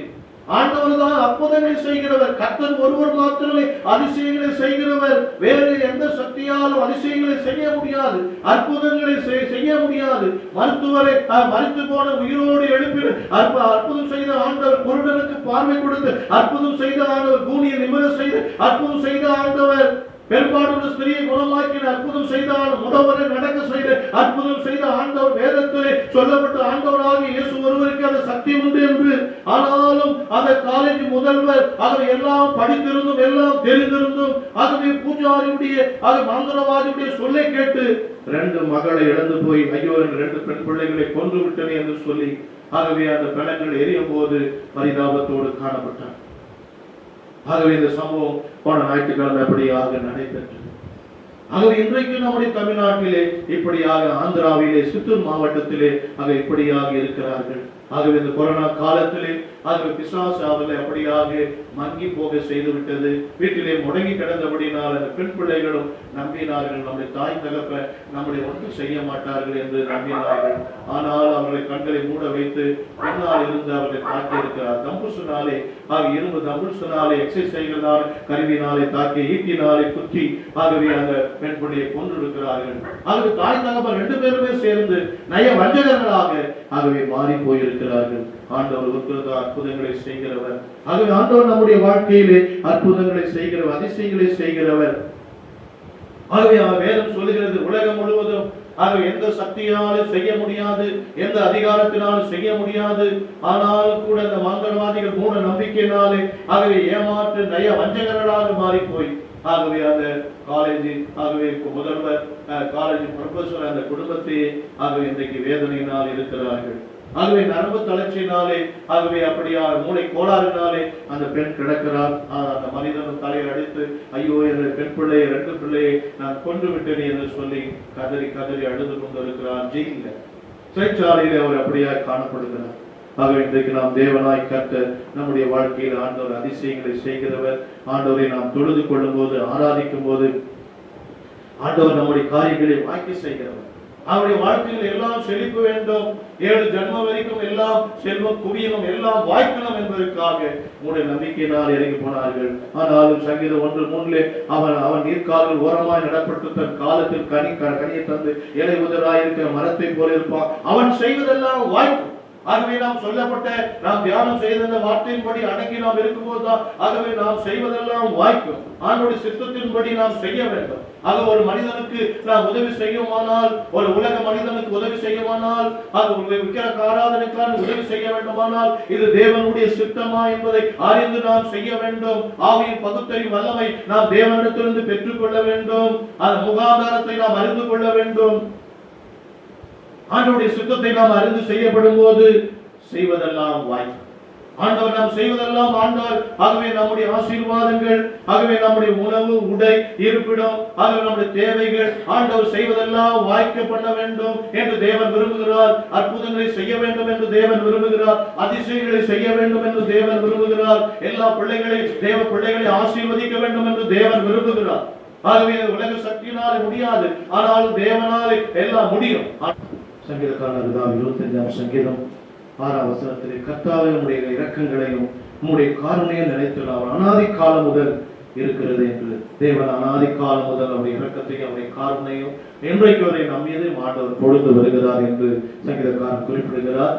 ஆண்டவர் தான் அற்புதங்களை செய்கிறவர். கர்த்தர் ஒருவர் மாத்திரமே அதிசயங்களை செய்கிறவர். வேறு எந்த சக்தியாலும் அதிசயங்களை செய்ய முடியாது, அற்புதங்களை செய்ய முடியாது. மருத்துவரை மரித்து போன உயிரோடு எழுப்பி அற்புதம் செய்த ஆண்டவர், குருடனுக்கு பார்வை கொடுத்து அற்புதம் செய்த ஆண்டவர், பூமியை நிமிர செய்து அற்புதம் செய்த ஆண்டவர், பெரும்பாடுள்ள ஸ்திரியை குணமாக்கின அற்புதம் செய்தால், முடவரை நடக்க செய்த அற்புதம் செய்த ஆண்டவர், வேதத்திலே சொல்லப்பட்ட ஆண்டவராக இயேசு ஒருவருக்கு அந்த சக்தி உண்டு என்று. ஆனாலும் அந்த காலேஜ் முதல்வர் ஆகவே எல்லாம் படித்திருந்தும் எல்லாம் தெரிந்திருந்தும் ஆகவே பூஜாரியுடைய மந்திரவாதியுடைய சொல்லை கேட்டு 2 மகளை இழந்து போய், ஐயோ 2 பெண் பிள்ளைகளை கொன்று விட்டனே என்று சொல்லி ஆகவே அந்த பிணங்கள் எரியும் போது பரிதாபத்தோடு காணப்பட்டார். ஆகவே இந்த சம்பவம் போன ஞாயிற்றுக்கிழமை அப்படியாக நடைபெற்றது. ஆகவே இன்றைக்கு நம்முடைய தமிழ்நாட்டிலே இப்படியாக, ஆந்திராவிலே சித்தூர் மாவட்டத்திலே ஆக இப்படியாக இருக்கிறார்கள். ஆகவே இந்த கொரோனா காலத்திலே ஆகவே பிசாசு அவர்களை அப்படியாக மங்கி போக செய்து விட்டது. வீட்டிலே முடங்கி கிடந்தபடினால் அந்த பெண் பிள்ளைகளும் நம்பினார்கள், நம்முடைய தாய் தகப்ப நம்முடைய ஒன்று செய்ய மாட்டார்கள் என்று நம்பினார்கள். ஆனால் அவர்களை கண்களை மூட வைத்து பின்னால் இருந்து அவர்களை தாக்கி இருக்கிறார். தம்புசுனாலே இரும்பு தம்புசுனாலே எக்ஸசைஸ் செய்கிறதால் கருவினாலே தாக்கி ஈட்டினாலே குத்தி ஆகவே அந்த பெண் பிள்ளையை கொண்டிருக்கிறார்கள். ஆகவே தாய் தகப்ப 2 பேருமே சேர்ந்து நய வஞ்சகர்களாக ஆகவே மாறி போயிருக்கிறார்கள். ஆண்டவர் ஒருத்தர் அற்புதங்களை செய்கிறவர். ஆகவே ஆண்டவர் நம்முடைய வாழ்க்கையிலே அற்புதங்களை செய்கிறவர், அதிசயங்களை செய்கிறவர். ஆகவே வேதம் சொல்லுகிறது, உலகம் முழுவதும் ஆகவே எந்த சக்தியாலும் செய்ய முடியாது, எந்த அதிகாரத்தினாலும் செய்ய முடியாது. ஆனாலும் கூட அந்த மந்திரவாதிகள் மூட நம்பிக்கையினாலே ஆகவே ஏமாற்று நய வஞ்சகர்களாக மாறி போய் ஆகவே அந்த காலேஜ் ஆகவே முதல்வர் காலேஜ் ப்ரொஃபஸர் அந்த குடும்பத்தை ஆகவே இன்றைக்கு வேதனையினால் இருக்கிறார்கள். ஆகவே நரம்பு தளர்ச்சியினாலே ஆகவே அப்படியா மூளை கோளாறுனாலே அந்த பெண் கிடக்கிறார். அந்த மனிதனும் தலையில் அடித்து ஐயோ என்னுடைய பெண் பிள்ளையை 2 பிள்ளையை நான் கொன்று விட்டேன் என்று சொல்லி கதறி கதறி அழுது கொண்டிருக்கிறார். ஜெயில சிறைச்சாலையிலே அவர் அப்படியா காணப்படுகிறார். ஆகவே இன்றைக்கு நாம் தேவனாய் கர்த்தர் நம்முடைய வாழ்க்கையில் ஆண்டவர் அதிசயங்களை செய்கிறவர். ஆண்டவரை நாம் தொழுது கொள்ளும் போது ஆராதிக்கும் போது ஆண்டவர் நம்முடைய காரியங்களை வாய்க்க செய்கிறவர். அவருடைய வாழ்க்கையில் எல்லாம் செழிப்பு வேண்டும், 7 ஜன்மம் வரைக்கும் எல்லாம் செல்வம் குவியலும் எல்லாம் வாய்க்கணும் என்பதற்காக உங்களுடைய நம்பிக்கையினால் இறங்கி போனார்கள். ஆனாலும் சங்கீதம் 1:3 அவன் நீர்க்காலில் ஓரமாய் நடப்பட்டு தன் காலத்தில் கனியை தந்து இலை உதராயிருக்கிற மரத்தை போல இருப்பான். அவன் செய்வதெல்லாம் வாய்க்கும். ஆகவே நாம் சொல்லப்பட்ட நாம் தியானம் செய்த அந்த வார்த்தையின்படி அடங்கி நாம் இருக்கும்போதுதான் ஆகவே நாம் செய்வதெல்லாம் வாய்க்கும். ஆண்டவருடைய சித்தத்தின்படி நாம் செய்ய வேண்டும். ஆக ஒரு மனிதனுக்கு நாம் உதவி செய்யுமானால், ஒரு உலக மனிதனுக்கு உதவி செய்யுமானால், அது விக்கிரக ஆராதனைக்கான உதவி செய்ய வேண்டுமானால் இது தேவனுடைய சித்தமா என்பதை அறிந்து நாம் செய்ய வேண்டும். ஆவியின் பகுத்தறிவு வல்லமை நாம் தேவனிடத்திலிருந்து பெற்றுக்கொள்ள வேண்டும். அந்த முகாதாரத்தை நாம் அறிந்து கொள்ள வேண்டும். ஆண்டவருடைய சித்தத்தை நாம் அறிந்து செய்யப்படும் போது செய்வதெல்லாம் வாய்ப்பு. ஆண்டவர் நாம் செய்வதெல்லாம் ஆண்டவர் ஆகவே நம்முடைய ஆசீர்வாதங்கள், ஆகவே நம்முடைய உணவு உடை இருப்பிடம், ஆகவே நம்முடைய தேவைகள் ஆண்டவர் செய்வதெல்லாம் வாய்க்க பண்ண வேண்டும் என்று தேவன் விரும்புகிறார். அற்புதங்களை செய்ய வேண்டும் என்று தேவன் விரும்புகிறார். அதிசயங்களை செய்ய வேண்டும் என்று தேவன் விரும்புகிறார். எல்லா தேவ பிள்ளைகளை ஆசீர்வதிக்க வேண்டும் என்று தேவன் விரும்புகிறார். ஆகவே உலக சக்தியினால் முடியாது, ஆனால் தேவனால் எல்லாம் முடியும். சங்கீதக்காரர் 25ஆம் சங்கீதம் 6ஆம் வசனத்திலே கர்த்தாவே உம்முடைய இரக்கங்களையும் உம்முடைய காருண்யம் நினைத்துள்ள அவர் அநாதி காலம் முதல் இருக்கிறது என்று தேவன் அநாதி காலம் முதல் அவருடைய இரக்கத்தையும் அவருடைய காருண்யம் இன்றைக்கு வரை நம்மீது ஆண்டவர் கொடுத்து வருகிறார் என்று சங்கீதக்காரர் குறிப்பிடுகிறார்.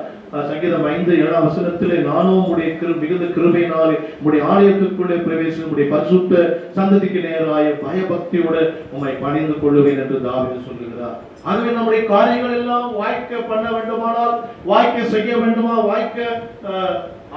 சங்கீதம் 5:7ஆம் வசனத்திலே நானும் உம்முடைய மிகுந்த கிருபையினாலே உம்முடைய ஆலயத்திற்குள்ளே பிரவேசி உம்முடைய பரிசுத்த சந்ததிக்கு நேராய பயபக்தியோடு உம்மை பணிந்து கொள்ளுவேன் என்று தாவீது சொல்லுகிறார். ஆகவே நம்முடைய காரியங்கள் எல்லாம் வாய்க்க பண்ண வேண்டுமானால், வாய்க்க செய்ய வேண்டுமா, வாய்க்க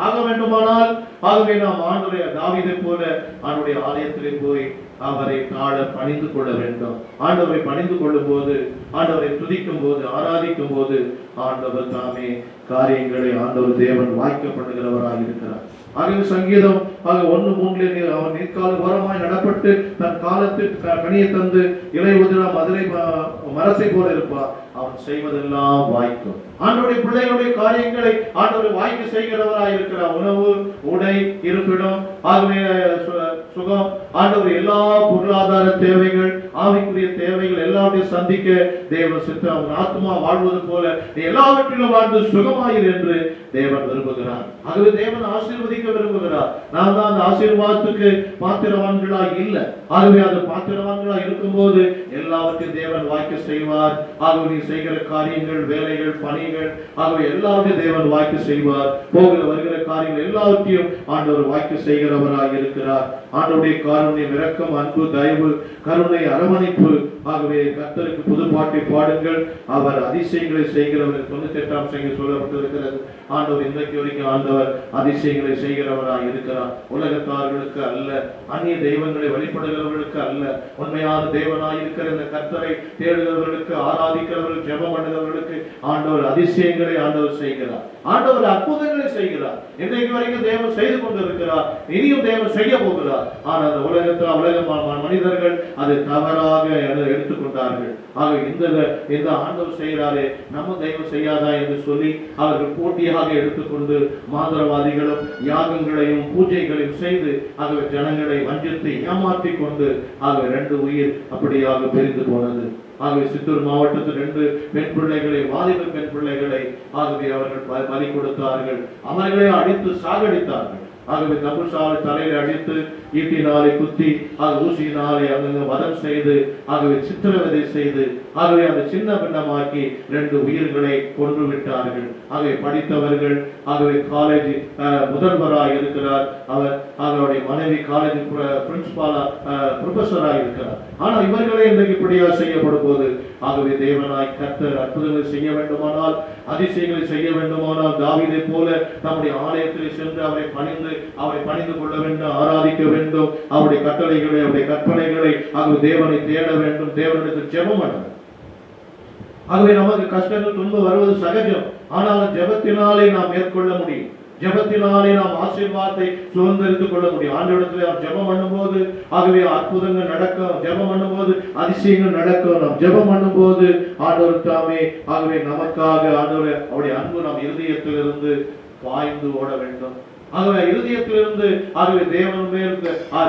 ஆக வேண்டுமானால் ஆகவே நாம் ஆண்டவரை தாவீதை போல ஆண்டவருடைய ஆலயத்திலே போய் அவரை தாழ பணிந்து கொள்ள வேண்டும். ஆண்டவரை பணிந்து கொள்ளும் போது, ஆண்டவரை துதிக்கும் போது, ஆராதிக்கும் போது ஆண்டவர் தாமே காரியங்களை ஆண்டவர் தேவன் வாய்க்க பண்ணுகிறவராக இருக்கிறார். ஆகவே சங்கீதம் 1:3 அவன் நீர்க்கால் ஓரமாய் நடப்பட்டு தன் காலத்தில் கனியை தந்து இலை உதிரா மரத்தை போல இருப்பார். அவன் செய்வதெல்லாம் வாய்க்கும். ஆண்டவருடைய பிள்ளைகளுடைய காரியங்களை ஆண்டவர் வாய்க்க செய்கிறவராய் இருக்கிறார். உணவு உடை இருப்பிடம் ஆகவே சுகம் ஆண்டவர் எல்லா பொருளாதார தேவைகள் ஆவிக்குரிய தேவைகள் எல்லாத்தையும் சந்திக்க தேவன் சித்தம். அவன் ஆத்மா வாழ்வது போல எல்லாவற்றிலும் வாழ்ந்து சுகமாயிரு என்று தேவன் விரும்புகிறார். ஆகவே தேவன் ஆசீர்வதிக்க விரும்புகிறார். நாம் தான் அந்த ஆசீர்வாதத்துக்கு பாத்திரவான்களாக இல்லை. ஆகவே அது பாத்திரவான்களாக இருக்கும் போது எல்லாவற்றையும் தேவன் வாய்க்க செய்வார். ஆகவே நீ செய்கிற காரியங்கள், வேலைகள், பணிகள் ஆகவே எல்லாவற்றையும் தேவன் வாய்க்க செய்வார். போகிற வருகிற காரியங்கள் எல்லாவற்றையும் ஆண்டவர் வாய்க்க செய்கிறவராக இருக்கிறார். ஆண்டவருடைய காருண்யம், இரக்கம், அன்பு, தயவு, கருணை, அரவணைப்பு ஆகவே கர்த்தருக்கு புது பாட்டை பாடுங்கள், அவர் அதிசயங்களை செய்கிறவர். 98ஆம் சங்கீதம் சொல்லப்பட்டிருக்கிறது. ஆண்டவர் இன்றைக்கு வரைக்கும் ஆண்டவர் அதிசயங்களை செய்கிறவராக இருக்கிறார். உலகத்தார்களுக்கு அல்ல, அந்நிய தெய்வங்களை வழிபடுகிறவர்களுக்கு அல்ல, உண்மையான தேவனாய் இருக்கிற இந்த கர்த்தரை தேடுகிறவர்களுக்கு, ஆராதிக்கிறவர்கள், ஜெபம் பண்ணுகிறவர்களுக்கு ஆண்டவர் அதிசயங்களை ஆண்டவர் செய்கிறார். ஆண்டவர் அற்புதங்களை செய்கிறார். இன்றைக்கு வரைக்கும் தேவன் செய்து கொண்டிருக்கிறார். இனியும் தேவன் செய்ய போகிறார். ஆனால் அந்த உலகத்தில் உலக மனிதர்கள் அதை தவறாக எடுத்துக்கொண்டார்கள். ஆக இந்த ஆண்டவர் செய்கிறாரே நம்ம தெய்வம் செய்யாதா என்று சொல்லி அவர்கள் போட்டியாக எடுத்துக்கொண்டு மாந்திரவாதிகளும் யாகங்களையும் பூஜைகளையும் செய்து ஆகவே ஜனங்களை வஞ்சித்து ஏமாற்றி கொண்டு ஆகவே 2 உயிர் அப்படியாக பிரிந்து போனது. ஆகவே சித்தூர் மாவட்டத்தில் 2 பெண் பிள்ளைகளை, வாலிப பெண் பிள்ளைகளை ஆகவே அவர்கள் பலி கொடுத்தார்கள். அவர்களை அடித்து சாகடித்தார்கள். ஆகவே தபுசாலை தலையில் அடித்து ஈட்டினாலே குத்தி ஊசியினாலே அங்கு வதம் செய்து ஆகவே சித்திரவதை செய்து ஆகவே அந்த சின்ன பின்னமாக்கி 2 உயிர்களை கொன்று விட்டார்கள். ஆகவே படித்தவர்கள் ஆகவே காலேஜ் முதல்வராக இருக்கிறார். அவருடைய மனைவி காலேஜ் ப்ரொஃபஸராக இருக்கிறார். ஆனால் இவர்களே இன்றைக்கு இப்படியா செய்யப்படும் போது ஆகவே தேவனாய் கர்த்தர் அற்புதங்களை செய்ய வேண்டுமானால், அதிசயங்களை செய்ய வேண்டுமானால் தாவீதை போல நம்முடைய ஆலயத்தில் சென்று அவரை பணிந்து கொள்ள வேண்டும், ஆராதிக்க வேண்டும். வேண்டும், அவருடைய கட்டளைகளை அவருடைய கற்பனைகளை ஆகவே தேவனை தேட வேண்டும், தேவனுக்கு ஜெபம் பண்ணணும். ஆகவே நமக்கு கஷ்டங்கள் துன்பம் வருவது சகஜம். ஆனால் ஜெபத்தினாலே நாம் மேற்கொள்ள முடியும். ஜெபத்தினாலே நாம் ஆசீர்வாதத்தை சுதந்திரித்துக் கொள்ள முடியும். ஆண்டவரிடத்திலே நாம் ஜெபம் பண்ணும்போது ஆகவே அற்புதங்கள் நடக்கும். ஜெபம் பண்ணும்போது அதிசயங்கள் நடக்கும். நாம் ஜெபம் பண்ணும்போது ஆண்டவர் தாமே ஆகவே நமக்காக ஆண்டவர் அவருடைய அன்பு நம் இருதயத்திலிருந்து பாய்ந்து ஓட வேண்டும். ஆகவே இருதயத்திலிருந்து ஆகவே தேவன் மேல்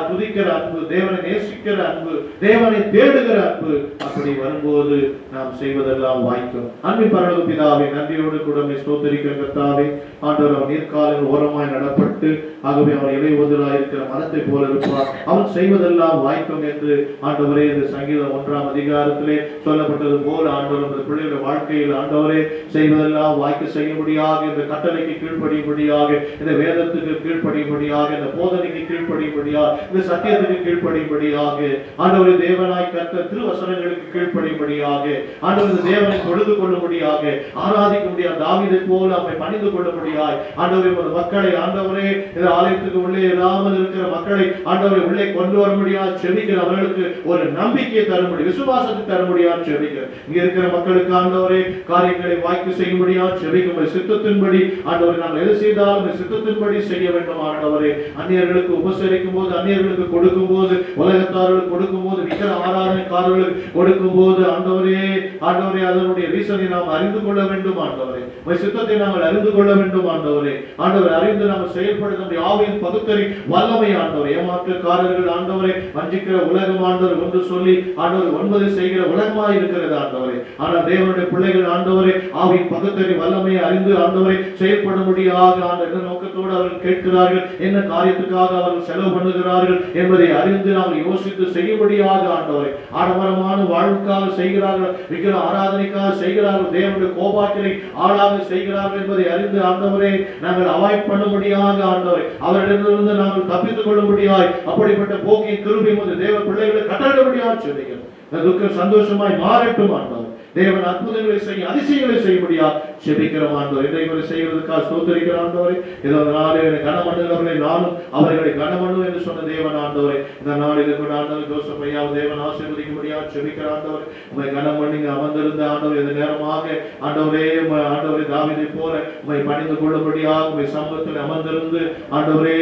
துதிக்கிற அன்பு, தேவனை நேசிக்கிற அன்பு, தேவனை தேடுகிற அன்பு அப்படி வரும்போது நாம் செய்வதெல்லாம் வாய்க்கும். அன்பின் பரலோக பிதாவே, நன்றியோடு கூட ஸ்தோத்திரிக்கிற கர்த்தாவே, ஆண்டவர் அவன் நீர்க்காலில் ஓரமாய் நடப்பட்டு ஆகவே அவன் இலையுதிராய் இருக்கிற மரத்தை போல இருப்பான், அவன் செய்வதெல்லாம் வாய்க்கும் என்று ஆண்டவரே இந்த சங்கீதம் 1ஆம் அதிகாரத்திலே சொல்லப்பட்டது போல ஆண்டவர் அந்த பிள்ளைகளுடைய வாழ்க்கையில் ஆண்டவரே செய்வதெல்லாம் வாய்க்க செய்யும்படியாக, இந்த கட்டளைக்கு கீழ்ப்படியும்படியாக, இந்த வேதத்துக்கு கீழ்ப்படியும்படியாக, இந்த போதனைக்கு கீழ்ப்படியும்படியாக, இந்த சத்தியத்துக்கு கீழ்ப்படியும்படியாக, ஆண்டவரே தேவனாய் கர்த்தர் திருவசனங்களுக்கு கீழ்ப்படியும்படியாக, ஆண்டவர் தேவனை தொழுது கொள்ளும்படியாக, ஆராதிக்க முடியாது தாவீதை போல அவரை பணிந்து கொள்ளும்படியாக, ஆண்டவரே மக்களை ஆண்டவரே இந்த ஆலயத்துக்கு உள்ளே இல்லாமல் இருக்கிற மக்களை ஆண்டவரை உள்ளே கொண்டு வர முடியாது செபிக்கிற, அவர்களுக்கு ஒரு நம்பிக்கையை தர முடியும், விசுவாசத்தை தர முடியாது செபிக்கிற, இங்க இருக்கிற மக்களுக்கு ஆண்டவரே காரியங்களை வாய்க்கு செய்ய முடியாது செபிக்கும் சித்தத்தின்படி ஆண்டவரை நாங்கள் எது செய்தாலும் சித்தத்தின்படி செய்ய வேண்டும். ஆண்டவரே அந்நியர்களுக்கு உபசரிக்கும் போது, அந்நியர்களுக்கு கொடுக்கும் போது, உலகத்தார்களுக்கு கொடுக்கும் போது, விக்கிர ஆராதனைக்காரர்களுக்கு கொடுக்கும் போது ஆண்டவரே ஆண்டவரே அதனுடைய ரீசனை நாம் அறிந்து கொள்ள வேண்டும். ஆண்டவரே சித்தத்தை நாங்கள் அறிந்து கொள்ள வேண்டும். ஆண்டவரே ஆண்டவரை அறிந்து நாங்கள் செயல்படுத்த ஆவியின் பகுத்தறி வல்லமை ஆண்டவரே, ஏமாற்றுக்காரர்கள் ஆண்டவரை வஞ்சிக்கிற உலகம் ஆண்டவர் ஒன்று சொல்லி ஆண்டவர் 9 செய்கிற உலகமாய் இருக்கிறது ஆண்டவரே. ஆனால் தேவனுடைய பிள்ளைகள் ஆண்டவரை ஆவியின் பகுத்தறி வல்லமையை அறிந்து ஆண்டவரை செயல்படும்படியாக ஆண்டவர் நோக்கத்தோடு அவர்கள் கேட்கிறார்கள், என்ன காரியத்துக்காக அவர்கள் செலவு பண்ணுகிறார்கள் என்பதை அறிந்து நாங்கள் யோசித்து செய்யும்படியாக ஆண்டவரை ஆடம்பரமான வாழ்வுக்காக செய்கிறார்கள், விக்கிர ஆராதனைக்காக செய்கிறார்கள், தேவனுடைய கோபாக்கினை ஆளாக செய்கிறார்கள் என்பதை அறிந்து ஆண்டவரை நாங்கள் அவாய்ட் பண்ணும்படியாக ஆண்டவரை அவரிடமிருந்து நாங்கள் தப்பித்துக் கொள்ளும்படியாய் அப்படிப்பட்ட போக்கின் கிருபை தேவ பிள்ளைகளை கட்டளைப்படியாக சொல்லுகிறோம். துக்கம் சந்தோஷமாய் மாறட்டும் ஆண்டவர். தேவன் அற்புதங்களை செய்ய அதிசயங்களை செய்யும்படியா செபிக்கிறோம் ஆண்டவர். இதை செய்வதற்காக ஸ்தோத்திரிக்கிற ஆண்டவரே, இதோ நாளில் கனமண்ணுகிறவர்களை நானும் அவர்களை கனமண்ணு என்று சொன்ன தேவன் ஆண்டவரே, இந்த நாளில் கூட ஆண்டவர் ஜோசப் ஐயா தேவன் ஆசீர்வதிக்கும்படியா செபிக்கிற ஆண்டவர், உண்மை கனமண்ணிங்க அமர்ந்திருந்த ஆண்டவர் இந்த நேரமாக ஆண்டவரே ஆண்டவரே தாவீதை போல உண்மை பணிந்து கொள்ளும்படியாக உண்மை சமூகத்தில் அமர்ந்திருந்து ஆண்டவரே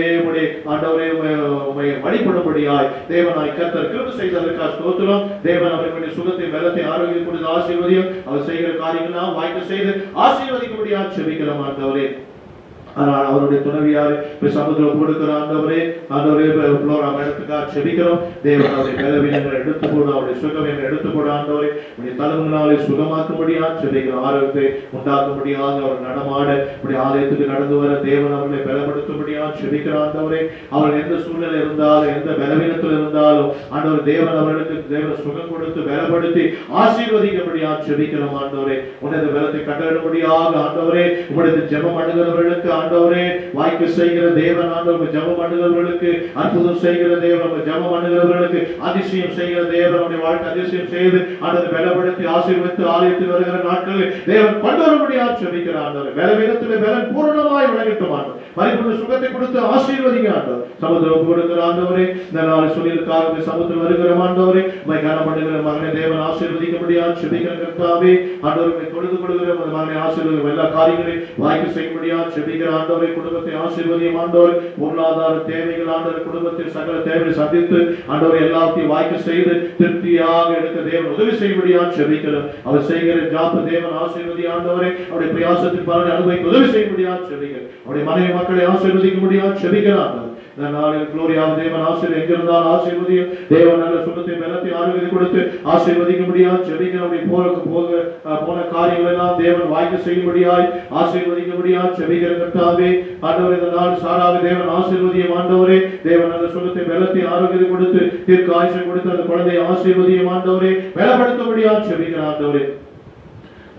ஆண்டவரே உண்மை வழிபடும்படியாய் தேவனாய் கர்த்தர் கிருபை செய்ததற்காக ஸ்தோத்திரம். தேவன் அவர்களுடைய சுகத்தை பலத்தை ஆரோக்கியம் கொடுத்து ஆசீர்வதியும். அவர் செய்கிற காரியங்கள் வாய்க்க செய்து ஆசீர்வதிக்கும்படியாக செபிக்கிறோம் ஆண்டவரே. ஆனால் அவருடைய துணைவியாரை சமுதிரம் கொடுக்கிற ஆண்டவரே ஆண்டவரே இடத்துக்காக செபிக்கிறோம். தேவன் அவருடைய பலவீனங்களை எடுத்து போட, அவருடைய சுகவீனங்களை எடுத்து போட ஆண்டவரே உடைய தலைமுறைகளை சுகமாக்கும்படியாக செபிக்கிறோம். ஆரோக்கியத்தை உண்டாக்கும்படியாக அவர் நடமாட உடைய ஆலயத்துக்கு நடந்து வர தேவன் அவர்களை பலப்படுத்தும்படியாக செபிக்கிற ஆண்டவரே. அவர் எந்த சூழ்நிலை இருந்தாலும் எந்த பலவீனத்தில் இருந்தாலும் ஆண்டவர் தேவன் அவர்களுக்கு தேவன் சுகம் கொடுத்து பலப்படுத்தி ஆசீர்வதிக்கும்படியாக செபிக்கிறோம் ஆண்டவரே. உனது பலத்தை கட்டளிடும்படியாக ஆண்டவரே உங்களுடைய ஜெபம் அணுகிறவர்களுக்கு ஆண்டவரே வாய்க்கு செய்கிற தேவன் ஆண்டவர் ஜெபம் பண்ணுகிறவர்களுக்கு அற்புதம் செய்கிற தேவன் ஜெபம் பண்ணுகிறவர்களுக்கு அதிசயம் செய்கிற தேவனுடைய வாழ்க்கை அதிசயம் செய்து ஆண்டவர் பலப்படுத்தி ஆசீர்வதித்து ஆலயத்தில் வருகிற நாட்களில் தேவன் கொண்டு வரும்படியாக செபிக்கிறார் ஆண்டவர். பலவீனத்திலே பலன் பூரணமாய் விளங்கட்டும் ஆண்டவர். பரிபூர்ண சுகத்தை கொடுத்து ஆசீர்வதிங்க ஆண்டவர். சமுத்திரம் கொடுக்கிற ஆண்டவரே இந்த நாள் சொல்லியிருக்காக சமுத்திரம் வருகிற ஆண்டவரே உம்மை கனம் பண்ணுகிற மகனை தேவன் ஆசீர்வதிக்கும்படியாக செபிக்கிற கர்த்தாவே ஆண்டவரை தொழுது கொள்கிற மகனை ஆசீர்வதிக்கும் எல்லா காரியங்களையும் வாய்க்கு செய்யும்படியாக செபிக்கிற ஆண்டவரை குடும்பத்தை ஆசீர்வதியும் ஆண்டவர். பொருளாதார தேவைகள் ஆண்டவர் குடும்பத்தில் சகல தேவையை சந்தித்து ஆண்டவரை எல்லாத்தையும் வாய்க்க செய்து திருப்தியாக எடுக்க தேவன் உதவி செய்யும்படியாக செபிக்கிறோம். அவர் செய்கிற ஜாப் தேவன் ஆசீர்வதி ஆண்டவரை அவருடைய பிரயாசத்தின் பலனை அனுபவிக்க உதவி செய்யும்படியாக செபிக்கிறோம். அவருடைய மனைவி மக்களை ஆசீர்வதிக்கும்படியாக செபிக்கிறார். இந்த நாளில் குளோரியாவது தேவன் ஆசீர்வதி எங்கிருந்தால் ஆசீர்வதியும் தேவன் நல்ல சுகத்தை பலத்தை ஆரோக்கியத்தை கொடுத்து ஆசீர்வதிக்கும்படியாக செபிக்கிறவருடைய போன காரியங்கள் எல்லாம் தேவன் வாய்க்க செய்யும்படியாய் ஆசீர்வதிக்கும்படியாக செபிக்கிற கர்த்தாவே ஆண்டவரே இந்த நாள் சாராக தேவன் ஆசீர்வதியும் ஆண்டவரே. தேவன் நல்ல சுகத்தை பலத்தை ஆரோக்கியத்தை கொடுத்து தீர்க்க ஆயுசை கொடுத்து அந்த குழந்தையை ஆசீர்வதியும் ஆண்டவரே. பலப்படுத்தும்படியாக செபிக்கிற ஆண்டவரே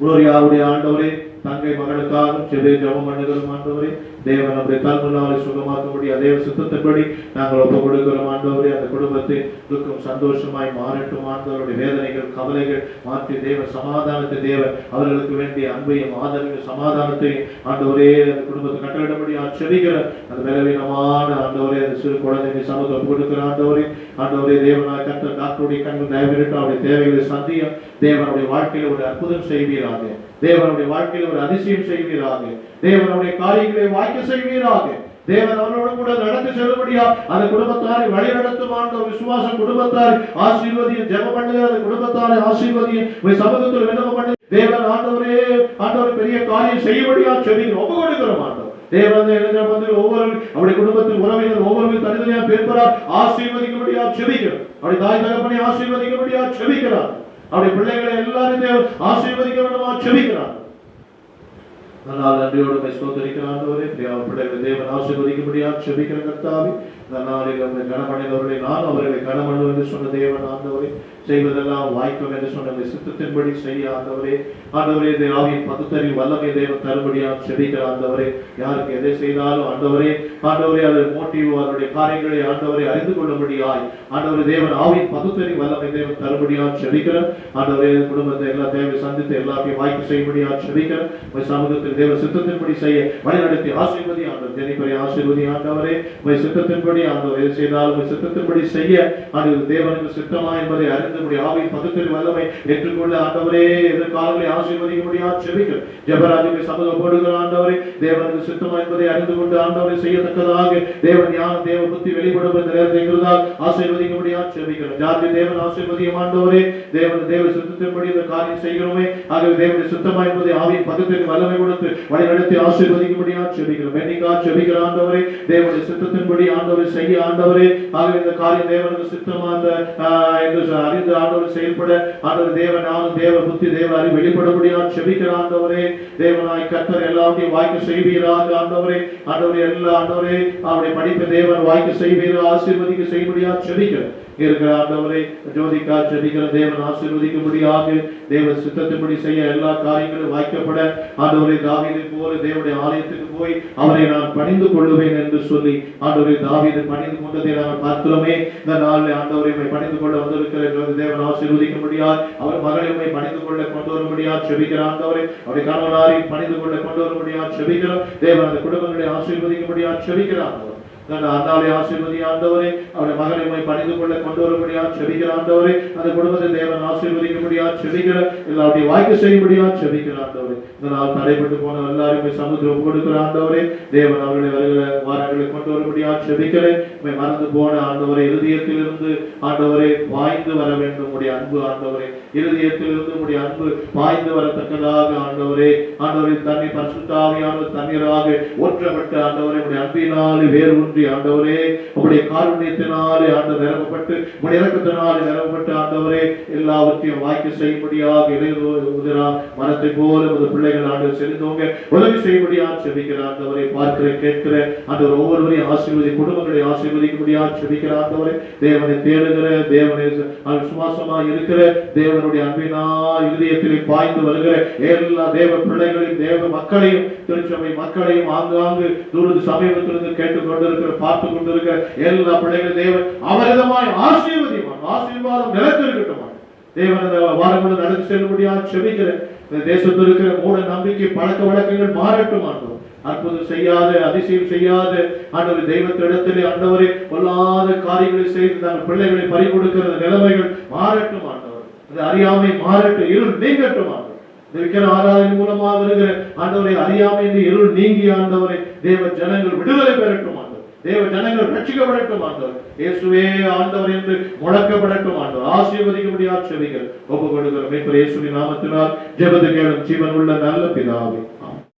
குளோரியாவுடைய ஆண்டவரே தங்கை மகளுக்காக ஜெபம் பண்ணுகிறோம் ஆண்டவரே. தேவன் நம்முடைய கல்முன்னாலை சுகமாக்கும்படி அதே சித்தத்தின்படி நாங்கள் ஒப்பு கொடுக்கிறோம் ஆண்டவரே. அந்த குடும்பத்தை துக்கம் சந்தோஷமாய் மாறட்டும் ஆண்டவருடைய வேதனைகள் கவலைகள் மாற்றி தேவன் சமாதானத்தை தேவன் அவர்களுக்கு வேண்டிய அன்பையும் ஆதரவையும் சமாதானத்தையும் ஆண்டவரே அந்த குடும்பத்தை கட்டளிடபடி செபிக்கிற அந்த பலவீனமான ஆண்டவரே அந்த சிறு குழந்தைகளை சமூகத்தை ஒப்பு கொடுக்கிற ஆண்டவரே. ஆண்டவரே தேவனாய் கர்த்தர் டாக்டருடைய கண்கள் தயவிட்டு அவருடைய தேவைகளை சந்தியும் தேவனுடைய வாழ்க்கையில ஒரு அற்புதம் செய்வீராக. தேவனுடைய வாழ்க்கையில் ஒரு அதிசயம் செய்வீராக. தேவனுடைய காரியங்களை வாய்க்க செய்வீராக. தேவன் அவரோடு கூட நடந்து செல்லும்படியா அந்த குடும்பத்தாரை வழி நடத்தும் ஆண்டவர். விசுவாச குடும்பத்தாரை ஆசீர்வதியும், ஜெபம் பண்ணுகிற அந்த குடும்பத்தாரை ஆசீர்வதியும், சமூகத்தில் விண்ணப்பம் பண்ணி தேவன் ஆண்டவரே ஆண்டவர் பெரிய காரியம் செய்யும்படியா செபிக்கிறோம், ஒப்பு கொடுக்கிறோம் ஆண்டவர். தேவன் ஒவ்வொரு அவருடைய குடும்பத்தில் உறவினர் ஒவ்வொரு தனித்தனியா பெறுகிறார், ஆசீர்வதிக்கும்படியா செபிக்கிறோம். அவருடைய தாய் தகப்பனை ஆசீர்வதிக்கும்படியா செபிக்கிறார். அவருடைய பிள்ளைகளை எல்லாரும் தேவன் ஆசீர்வதிக்க வேண்டுமா செபிக்கிறார். அதனால் நன்றியோடு ஸ்தோத்திரிக்கிறார் ஆண்டவரே. பிள்ளைகளை தேவன் ஆசீர்வதிக்கும்படியா செபிக்கிற கர்த்தாவே. இந்த நாளில் அவருடைய கனமணிந்தவர்களை நான் அவர்களை கனமணு என்று சொன்ன தேவன் ஆண்டவரே. செய்வதெல்லாம் வாய்க்கும் என்று சொன்ன சித்தத்தின்படி செய்ய ஆண்டவரே. ஆண்டவரே ஆவியின் பகுத்தறிவு வல்லமை தேவன் தரும்படியா செபிக்கிற ஆண்டவரே. யாருக்கு எதை செய்தாலும் ஆண்டவரே ஆண்டவரே அது மோட்டிவ் அவருடைய காரியங்களை ஆண்டவரை அறிந்து கொள்ளும்படியாய் ஆண்டவரே தேவன் ஆவியின் பகுத்தறிவு வல்லமை தேவன் தரும்படியா செபிக்கிற ஆண்டவரே. குடும்பத்தை எல்லா தேவை சந்தித்து எல்லாத்தையும் வாய்ப்பு செய்யும்படியா செபிக்கிற சமூகத்தில் தேவ சித்தத்தின்படி செய்ய வழிநடத்தி ஆசீர்வதி ஆண்டவர். ஜெனிபரை ஆசீர்வதி ஆண்டவரே. சித்தத்தின்படி ஆண்டவர் எது செய்தாலும் சித்தத்தின்படி செய்ய ஆண்டவர் தேவனுக்கு சித்தமா என்பதை அறிந்து ஆவியின் பகுத்தறிவு வல்லமை ஏற்றுக்கொள்ள ஆண்டவரே எதிர்காலங்களை ஆசீர்வதிக்கும்படியா செபிக்கிற ஜெபராஜுக்கு சமூகம் போடுகிற ஆண்டவரே. தேவனுக்கு சித்தமா என்பதை அறிந்து கொண்டு ஆண்டவரை செய்யத்தக்கதாக தேவன் ஞானம் தேவ புத்தி வெளிப்படும் என்ற நேரத்தை எங்களுதால் ஆசீர்வதிக்கும்படியா செபிக்கிறோம். ஜாதி தேவன் ஆசீர்வதியும் ஆண்டவரே. தேவன் தேவ சித்தத்தின்படி இந்த காரியம் செய்கிறோமே. ஆகவே தேவனுடைய சித்தமா என்பதை ஆவியின் பகுத்தறிவு வல்லமை கொடுத்து வழி நடத்தி ஆசீர்வதிக்கும்படியா செபிக்கிறோம். மென்னிக்கா செபிக்கிற ஆண்டவரே. தேவனுடைய சித்தத்தின்படி ஆண்டவரை செய்ய ஆண்டவரே. ஆகவே இந்த காரியம் தேவனுக்கு சித்தமா அறிந்து ஆண்டவர் செயல்பட ஆண்டவர் தேவன் ஞானம் தேவ புத்தி தேவ அறிவு வெளிப்படும்படியா செபிக்கிற ஆண்டவரே. தேவனாய் கர்த்தர் எல்லாத்தையும் வாய்க்க செய்வீராக ஆண்டவரே. ஆண்டவரே எல்லா ஆண்டவரே அவருடைய படிப்பை தேவன் வாய்க்க செய்வீரா ஆசீர்வதிக்க செய்யும்படியா செபிக்கிற இருக்கிற ஆண்டவரை ஜோதிக்கா செபிக்கிற தேவன் ஆசீர்வதிக்கும்படியாக தேவ சித்தத்தின்படி செய்ய எல்லா காரியங்களும் வாய்க்கப்பட ஆண்டவரை தாவீதை போல தேவனுடைய ஆலயத்துக்கு போய் அவரை நான் பணிந்து கொள்ளுவேன் என்று சொல்லி ஆண்டவரை தாவீது பணிந்து கொண்டதை நாங்கள் பார்க்கிறோமே. இந்த நாளில் ஆண்டவரை பணிந்து கொள்ள வந்திருக்கிற தேவன் ஆசீர்வதிக்கும்படியால் அவர் மகளை பணிந்து கொள்ள கொண்டு வரும்படியா செபிக்கிற ஆண்டவரை. அவருடைய கணவனாரை பணிந்து கொள்ள கொண்டு வரும்படியா செபிக்கிற தேவன் அந்த குடும்பங்களை ஆசீர்வதிக்கும்படியா செபிக்கிறார். அண்ணாவை ஆசீர்வதி ஆண்டவரே. அவருடைய மகளை பணிந்து கொள்ள கொண்டு வரும்படியா செபிக்கிற ஆண்டவரே. அந்த குடும்பத்தை தேவன் ஆசீர்வதிக்கும்படியா செபிக்கிற எல்லாருடைய வாய்க்கு செய்யும்படியா செபிக்கிற ஆண்டவரே. இதனால் தடைப்பட்டு போன எல்லாருமே சமுத்திரம் கொடுக்கிற ஆண்டவரே. தேவன் அவர்களை வருகிற வாரங்களை கொண்டு வரும்படியா செபிக்கிறேன். மறந்து போன ஆண்டவரை இருதயத்திலிருந்து ஆண்டவரை பாய்ந்து வர வேண்டும் உடைய அன்பு ஆண்டவரே. இருதயத்திலிருந்து உடைய அன்பு பாய்ந்து வரத்தக்கதாக ஆண்டவரே. ஆண்டவரை தண்ணி பரிசுத்தாவியானவர் தண்ணீராக ஊற்றப்பட்டு ஆண்டவரை உடைய அன்பினாலே வேறு ஒன்றி ஆண்டவரே உடைய காருண்யத்தினாலே ஆண்டவர் நிரப்பப்பட்டு உடைய இரக்கத்தினாலே நிரப்பப்பட்டு ஆண்டவரே எல்லாவற்றையும் வாய்க்க செய்யும்படியாக இளையுதிரா மரத்தை போல உங்கள் பிள்ளைகள் ஆண்டவர் செலுத்தவங்க உதவி செய்யும்படியாக செபிக்கிற ஆண்டவரை. பார்க்கிற கேட்கிற ஆண்டவர் ஒவ்வொருவரையும் ஆசீர்வதி குடும்பங்களை ஆசீர்வதிக்கும்படியாக செபிக்கிற ஆண்டவரை. தேவனை தேடுகிற தேவனை விசுவாசமாக இருக்கிற தேவனுடைய அன்பினால் இருதயத்திலே பாய்ந்து வருகிற எல்லா தேவ பிள்ளைகளையும் தேவ மக்களையும் திருச்சபை மக்களையும் ஆங்காங்கு தூரத்து சமீபத்திலிருந்து கேட்டுக்கொண்டிருக்கிற பார்த்து கொண்டிருக்கிற எல்லா பிள்ளைகள் தேவன் அவரிதமாய் ஆசீர்வதிவான். ஆசீர்வாதம் நிலைத்திருக்கட்டும். தேவன் வாரங்களை நடந்து செல்லும்படியாக செபிக்கிறேன். தேசத்தில் இருக்கிற மூட நம்பிக்கை பழக்க வழக்கங்கள் மாறட்டும் ஆண்டவர். அற்புதம் செய்யாத அதிசயம் செய்யாத ஆண்டவர் தெய்வத்திடத்திலே ஆண்டவரை கொல்லாத காரியங்களை செய்து தங்கள் பிள்ளைகளை பறி கொடுக்கிற நிலைமைகள் மாறட்டும் ஆண்டவர். அந்த அறியாமை மாறட்டும், இருள் நீங்கட்டும் ஆண்டவர். இருக்கிற ஆராதனை மூலமாக வருகிற ஆண்டவரை அறியாமை என்று இருள் நீங்கி ஆண்டவரை தேவ ஜனங்கள் விடுதலை பெறட்டும் ஆண்டவர். தேவ ஜனங்கள் ரட்சிக்கப்படட்டும் ஆண்டவர். இயேசுவே ஆண்டவர் என்று முழக்கப்படட்டும் ஆண்டவர். ஆசீர்வதிக்கும்படியாக செபிக்கிறேன். ஒப்புக் கொடுக்கிற மீட்பர் இயேசுவின் நாமத்தினால் ஜெபத்தை கேளும் ஜீவன் உள்ள நல்ல பிதாவே. ஆமென்.